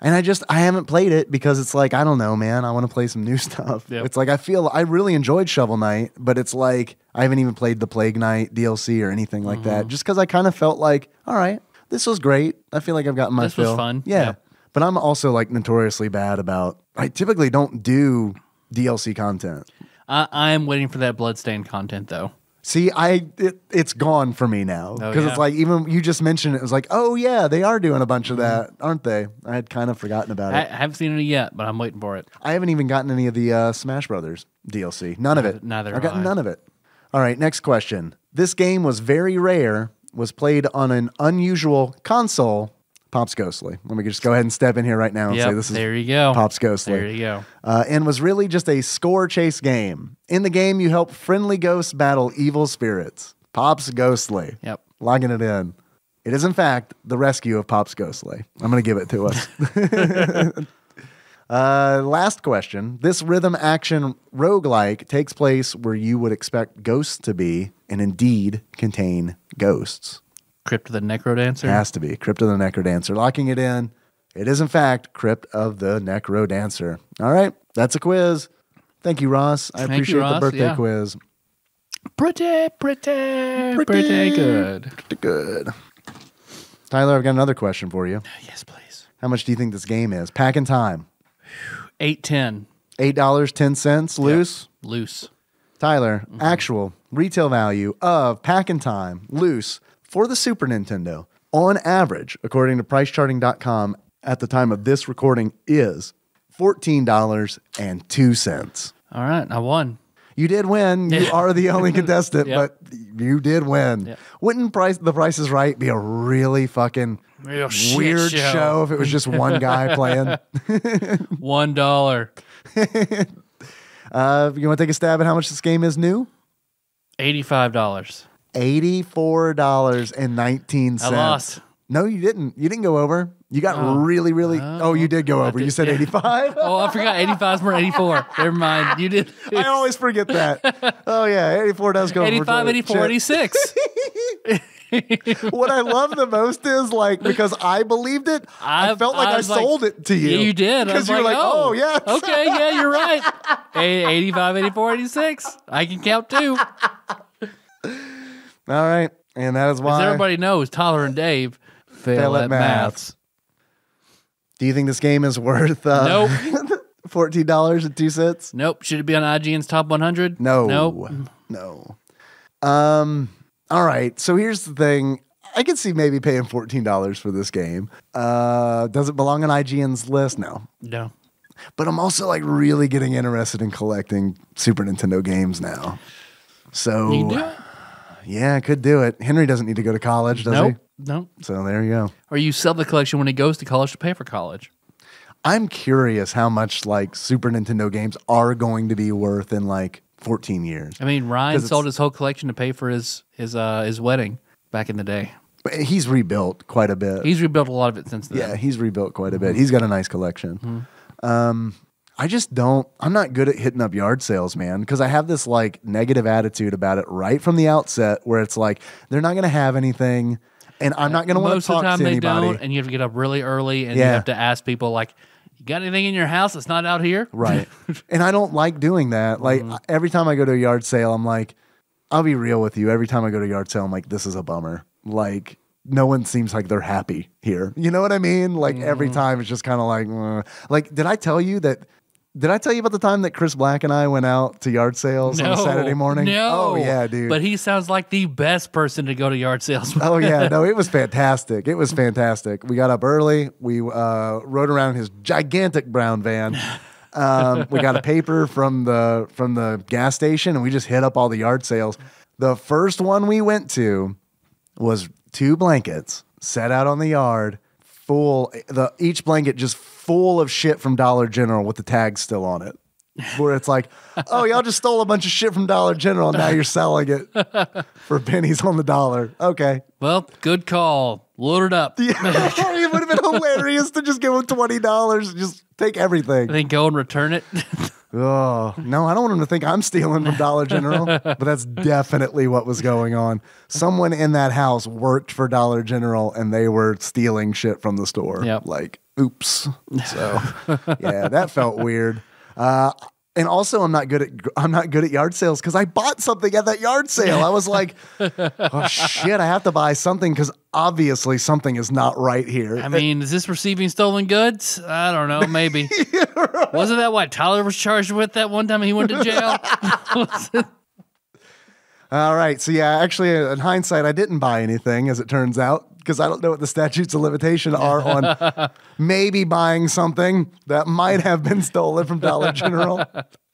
And I haven't played it because it's like, I don't know, man. I want to play some new stuff. Yep. It's like, I really enjoyed Shovel Knight, but it's like, I haven't even played the Plague Knight DLC or anything like that. Just because I kind of felt like, all right, this was great. I feel like I've gotten my fill. This was fun. Yeah. Yep. But I'm also like notoriously bad about, I typically don't do DLC content. I am waiting for that Bloodstained content, though. See, it's gone for me now because it's like, even you just mentioned it was like, oh yeah, they are doing a bunch of that, aren't they? I had kind of forgotten about it. I haven't seen it yet, but I'm waiting for it. I haven't even gotten any of the Smash Brothers DLC. None of it. Neither I've have gotten I. none of it. All right, next question. This game was very rare, was played on an unusual console. Pops Ghostly. Let me just go ahead and step in here right now and say this is there you go. Pops Ghostly. There you go. And was really just a score chase game. In the game, you help friendly ghosts battle evil spirits. Pops Ghostly. Yep. Logging it in. It is, in fact, the rescue of Pops Ghostly. I'm going to give it to us. Last question. This rhythm action roguelike takes place where you would expect ghosts to be and indeed contain ghosts. Crypt of the Necrodancer? Has to be. Crypt of the Necrodancer. Locking it in. It is, in fact, Crypt of the Necrodancer. All right. That's a quiz. Thank you, Ross. I appreciate the birthday quiz. Pretty good. Pretty good. Tyler, I've got another question for you. Yes, please. How much do you think this game is? Pack and time. $8.10. $8.10 loose? Yep. Loose. Tyler, actual retail value of Pack and Time loose for the Super Nintendo on average, according to pricecharting.com at the time of this recording, is $14.02. All right, I won. You did win. You are the only contestant, Yep. but you did win. Yep. Wouldn't The Price is Right be a really fucking Real shit weird show if it was just one guy playing? $1. You want to take a stab at how much this game is new? $85. $84.19. I lost. No, you didn't. You didn't go over. You got really. Oh, you did go over. You said 85. Oh, I forgot 85 is more than 84. Never mind. You did. I always forget that. Oh, yeah. 84 does go over. 85, 84, 86. What I love the most is like, because I believed it, I felt like I sold it to you. Yeah, you did. Because you were like, oh, yeah. Okay, yeah, you're right. 85, 84, 86. I can count too. All right. And that is why. As everybody knows, Tyler and Dave fail at maths. Do you think this game is worth Nope. $14.02? Nope. Should it be on IGN's top 100? No. Nope. No. All right. So here's the thing. I could see maybe paying $14 for this game. Does it belong on IGN's list? No. No. But I'm also like really getting interested in collecting Super Nintendo games now. So You can do it. yeah, I could do it. Henry doesn't need to go to college, does Nope. he? Nope. So there you go. Or you sell the collection when he goes to college to pay for college. I'm curious how much like Super Nintendo games are going to be worth in like 14 years. I mean, Ryan 'Cause sold his whole collection to pay for his wedding back in the day. But he's rebuilt quite a bit. He's rebuilt a lot of it since then. Yeah, he's rebuilt quite a bit. He's got a nice collection. I just don't, I'm not good at hitting up yard sales, man, because I have this like negative attitude about it right from the outset where it's like, they're not going to have anything and I'm not going to want to talk to anybody. Most of the time they don't, and you have to get up really early and you have to ask people like, you got anything in your house that's not out here? Right. And I don't like doing that. Like every time I go to a yard sale, I'm like, I'll be real with you. Every time I go to a yard sale, I'm like, this is a bummer. Like, no one seems like they're happy here. You know what I mean? Like every time it's just kind of like, did I tell you about the time that Chris Black and I went out to yard sales on a Saturday morning? No. Oh, yeah, dude. But he sounds like the best person to go to yard sales with. Oh, yeah. No, it was fantastic. It was fantastic. We got up early. We rode around his gigantic brown van. We got a paper from the gas station, and we just hit up all the yard sales. The first one we went to was 2 blankets set out on the yard, each blanket just full of shit from Dollar General with the tags still on it. where it's like, oh, y'all just stole a bunch of shit from Dollar General and now you're selling it for pennies on the dollar. Okay. Well, good call. Load it up. Yeah. It would have been hilarious to just give them $20 and just take everything. Then go and return it. Oh, no, I don't want them to think I'm stealing from Dollar General, but that's definitely what was going on. Someone in that house worked for Dollar General and they were stealing shit from the store. Yep. Like, oops. So, yeah, that felt weird. And also, I'm not good at yard sales because I bought something at that yard sale. I was like, oh shit, I have to buy something because obviously something is not right here. I mean, is this receiving stolen goods? I don't know, maybe. Right. Wasn't that what Tyler was charged with that one time he went to jail? All right, so yeah, actually, in hindsight, I didn't buy anything, as it turns out, because I don't know what the statutes of limitation are on maybe buying something that might have been stolen from Dollar General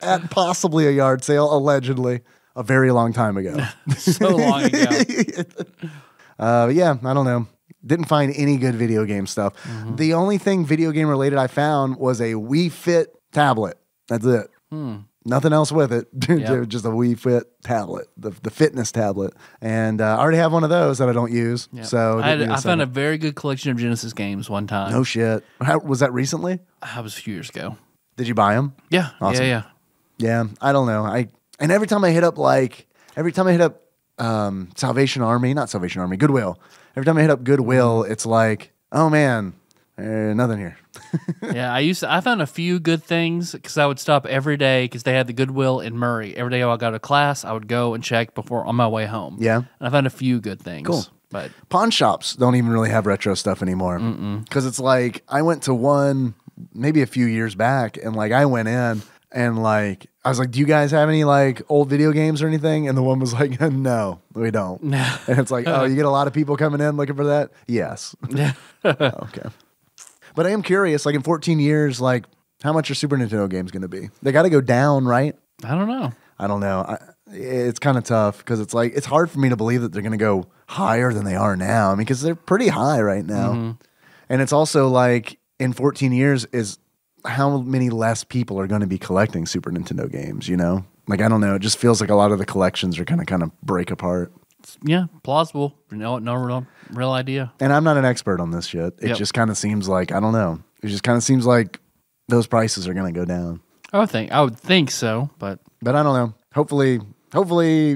at possibly a yard sale, allegedly, a very long time ago. So long ago. Yeah, I don't know. Didn't find any good video game stuff. Mm-hmm. The only thing video game related I found was a Wii Fit tablet. That's it. Nothing else with it. Yep. Just a Wii Fit tablet, the fitness tablet. And I already have one of those that I don't use. Yep. So I found a very good collection of Genesis games one time. No shit. How, was that recently? That was a few years ago. Did you buy them? Yeah. Awesome. Yeah. Yeah. I don't know. And every time I hit up Goodwill. Every time I hit up Goodwill, it's like, oh man, nothing here. Yeah, I found a few good things because I would stop every day because they had the Goodwill in Murray. Every day I got to class, I would go and check before on my way home. Yeah. And I found a few good things. Cool. But pawn shops don't even really have retro stuff anymore. Because it's like, I went to one maybe a few years back and like I went in and like, I was like, do you guys have any like old video games or anything? And the one was like, no, we don't. And it's like, oh, you get a lot of people coming in looking for that? Yes. Okay. But I am curious, like in 14 years, like how much are Super Nintendo games going to be? They got to go down, right? I don't know. It's kind of tough because it's like, it's hard for me to believe that they're going to go higher than they are now. I mean, because they're pretty high right now. Mm-hmm. And it's also like in 14 years is how many less people are going to be collecting Super Nintendo games, you know? Like, I don't know. It just feels like a lot of the collections are going to kind of break apart. Yeah, plausible. No real idea. And I'm not an expert on this shit. It just kind of seems like, I don't know. It just kind of seems like those prices are going to go down. I would think so, but I don't know. Hopefully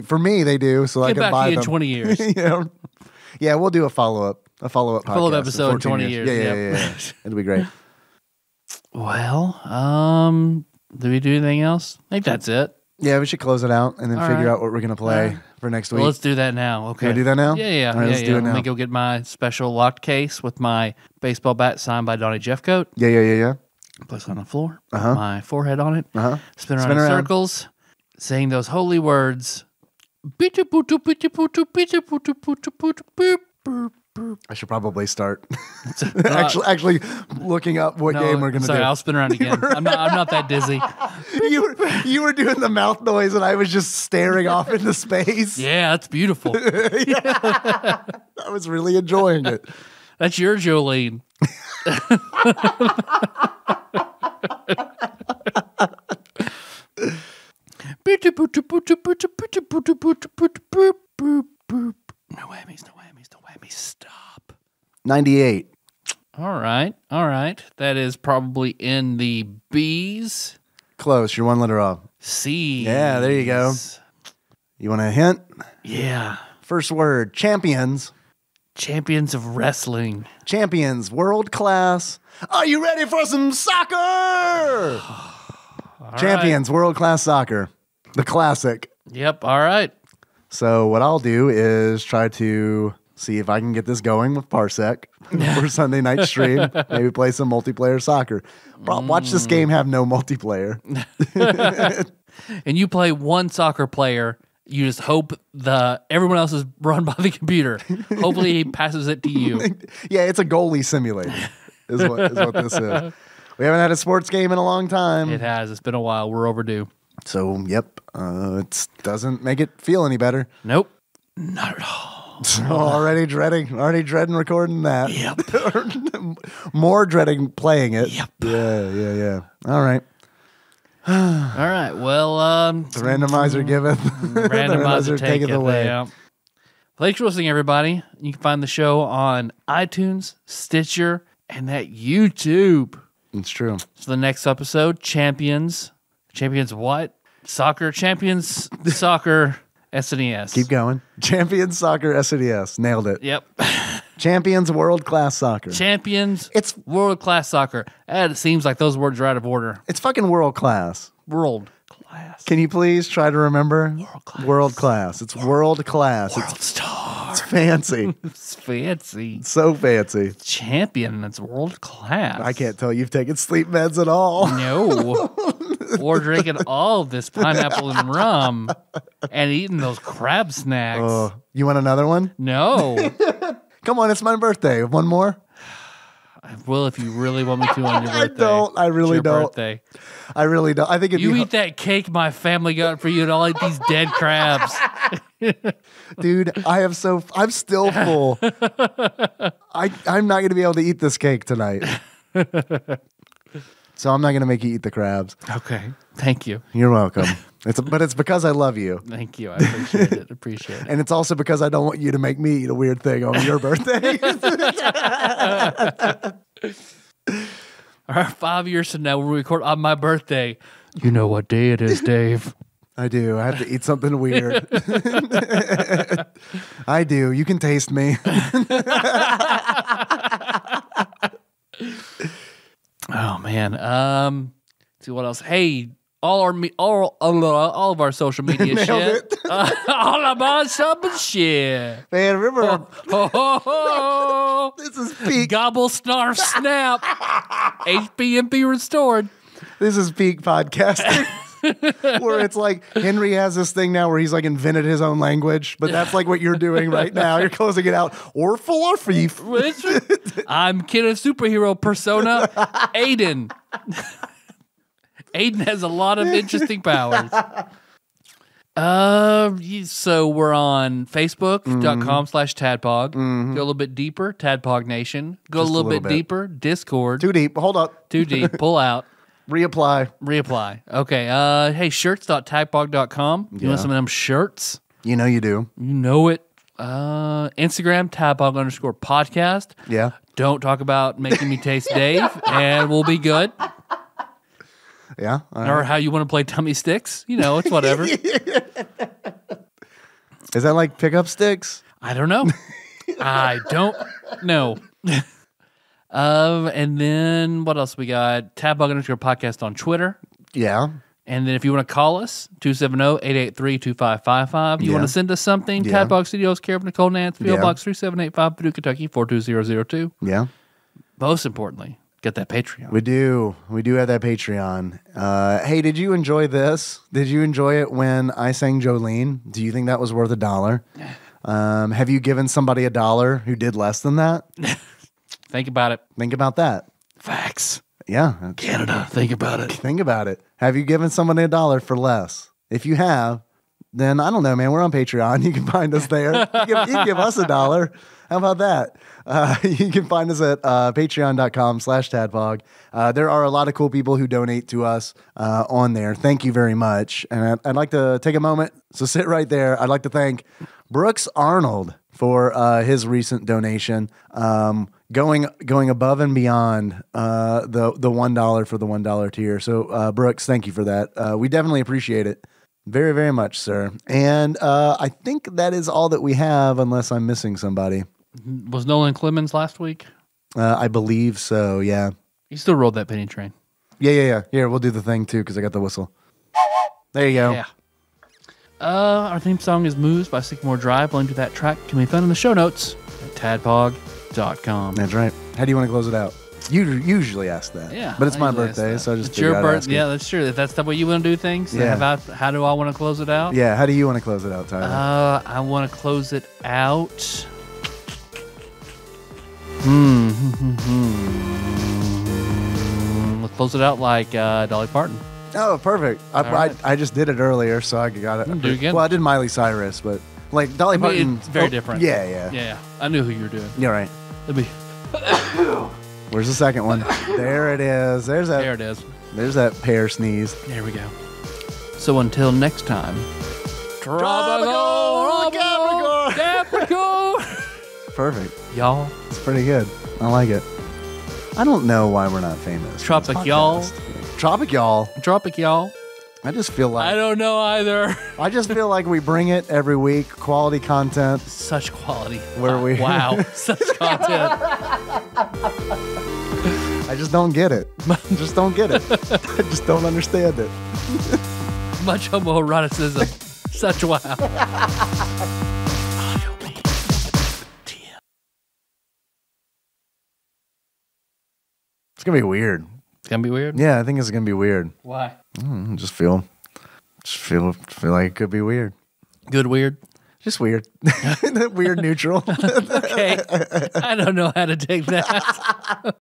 for me they do, so I can buy them. In 20 years. Yeah, we'll do a follow-up podcast. Follow-up episode in 20 years. Yeah. It'll be great. Well, do we do anything else? I think that's it. Yeah, we should close it out and then figure out what we're going to play for next week. Well, let's do that now. Okay. Can we do that now? Yeah. All right, let's do it now. Let me go get my special locked case with my baseball bat signed by Donnie Jeffcoat. Yeah. Place it on the floor. Put my forehead on it. Spin around in circles. Saying those holy words. I should probably start actually looking up what game we're going to do. Sorry, I'll spin around again. I'm not that dizzy. You were doing the mouth noise and I was just staring off into space. Yeah, that's beautiful. I was really enjoying it. That's your Jolene. No whammies. Stop. 98. All right. That is probably in the B's. Close. You're one letter off. C. Yeah, there you go. You want a hint? Yeah. First word, champions. Champions of wrestling. Champions, world class. Are you ready for some soccer? Champions, world class soccer. The classic. Yep, all right. So what I'll do is try to see if I can get this going with Parsec for Sunday night stream. Maybe play some multiplayer soccer. Watch this game have no multiplayer. And you play one soccer player. You just hope everyone else is run by the computer. Hopefully he passes it to you. Yeah, it's a goalie simulator is what this is. We haven't had a sports game in a long time. It has. It's been a while. We're overdue. So, yep, it doesn't make it feel any better. Nope. Not at all. So already dreading recording that. Yep. More dreading playing it. Yep. Yeah. All right. All right. Well, The randomizer giveth. randomizer taketh away. Yeah. Thanks for listening, everybody. You can find the show on iTunes, Stitcher, and that YouTube. It's true. So the next episode, Champions what? Champions Soccer SNES. Keep going. Champions Soccer SNES. Nailed it. Yep. Champions World Class Soccer. Champions. It's World Class Soccer. And it seems like those words are out of order. It's fucking world class. World Class. Can you please try to remember? World Class. World Class. It's world class. World Star. It's fancy. It's fancy. It's so fancy. Champion. That's world class. I can't tell you've taken sleep meds at all. No. Or drinking all of this pineapple and rum and eating those crab snacks. You want another one? No. Come on, it's my birthday. One more? I will if you really want me to on your birthday. I don't. I really It's your don't. Birthday. I really don't. I think if You eat that cake my family got for you, and I'll eat these dead crabs. Dude, I'm still full. I'm not going to be able to eat this cake tonight. So I'm not going to make you eat the crabs. Okay. Thank you. You're welcome. But it's because I love you. Thank you. I appreciate it. Appreciate it. And it's also because I don't want you to make me eat a weird thing on your birthday. All right, 5 years from now, we'll record on my birthday. You know what day it is, Dave. I do. I have to eat something weird. I do. You can taste me. Oh man. Let's see what else. Hey, all of our social media Nailed shit. it. All of our something shit. Man, remember, Oh, this is peak. gobble, snarf, snap. HPMP restored. This is peak podcasting. Where it's like Henry has this thing now where he's like invented his own language, but that's like what you're doing right now. You're closing it out. Or fluffy. I'm kid of superhero persona, Aiden. Aiden has a lot of interesting powers. So we're on Facebook.com/TADPOG. Go a little bit deeper, TADPOG Nation. Go Just a little bit deeper, Discord. Too deep. Hold up. Too deep. Pull out. Reapply. Okay. Hey, shirts.tadpog.com. You want some of them shirts? You know you do. You know it. Instagram, TADPOG_podcast. Yeah. Don't talk about making me taste Dave, and we'll be good. Yeah. Or how you want to play tummy sticks. You know, it's whatever. Is that like pickup sticks? I don't know. I don't know. And then what else we got? TADPOG_podcast on Twitter. Yeah. And then if you want to call us, 270-883-2555. You want to send us something, Yeah. TADPOG Studios, care of Nicole Nance, P.O. Yeah. Box 3785, Paducah, Kentucky, 42002. Yeah. Most importantly, get that Patreon. We do. We do have that Patreon. Hey, did you enjoy this? Did you enjoy it when I sang Jolene? Do you think that was worth $1? Have you given somebody $1 who did less than that? Think about it. Think about that. Facts. Yeah. Canada, think about it. Think about it. Have you given somebody $1 for less? If you have, then I don't know, man. We're on Patreon. You can find us there. You can give us $1. How about that? You can find us at patreon.com/tadpog. There are a lot of cool people who donate to us on there. Thank you very much. And I'd like to take a moment. So sit right there. I'd like to thank Brooks Arnold for his recent donation. Going above and beyond the $1 for the $1 tier. So Brooks, thank you for that. We definitely appreciate it. Very, very much, sir. And I think that is all that we have, unless I'm missing somebody. Was Nolan Clemens last week? I believe so, yeah. He still rode that penny train. Yeah. Here, we'll do the thing, too, because I got the whistle. There you go. Yeah. Our theme song is Moves by Sycamore Drive. Link to that track can be found in the show notes at tadpog.com. That's right. How do you want to close it out? You usually ask that. Yeah. But it's my usually ask birthday, that. so I just It's your figured I'd ask birthday. you. Yeah, that's true. If that's the way you want to do things, Yeah. how do I want to close it out? Yeah, how do you want to close it out, Tyler? I want to close it out. Let's close it out like Dolly Parton. Oh, perfect. right. I just did it earlier, so I got it. Do it again. Well, I did Miley Cyrus, but like Dolly Parton. It's very different. Yeah. Yeah, I knew who you were doing. You're right. Let me. Where's the second one? There it is. There's that. There it is. There's that pear sneeze. There we go. So until next time. Tropical Capricorn. Perfect. Y'all. It's pretty good. I like it. I don't know why we're not famous. Tropic y'all. Tropic y'all. Tropic y'all. I just feel like I don't know either. I just feel like we bring it every week. Quality content. Such quality. Where we Wow. Such content. I just don't get it. Just don't get it. I just don't understand it. Much homoeroticism. Such wow. It's gonna be weird. It's gonna be weird. Yeah, I think it's gonna be weird. Why? Just feel like it could be weird. Good weird. Just weird. Weird neutral. Okay. I don't know how to take that.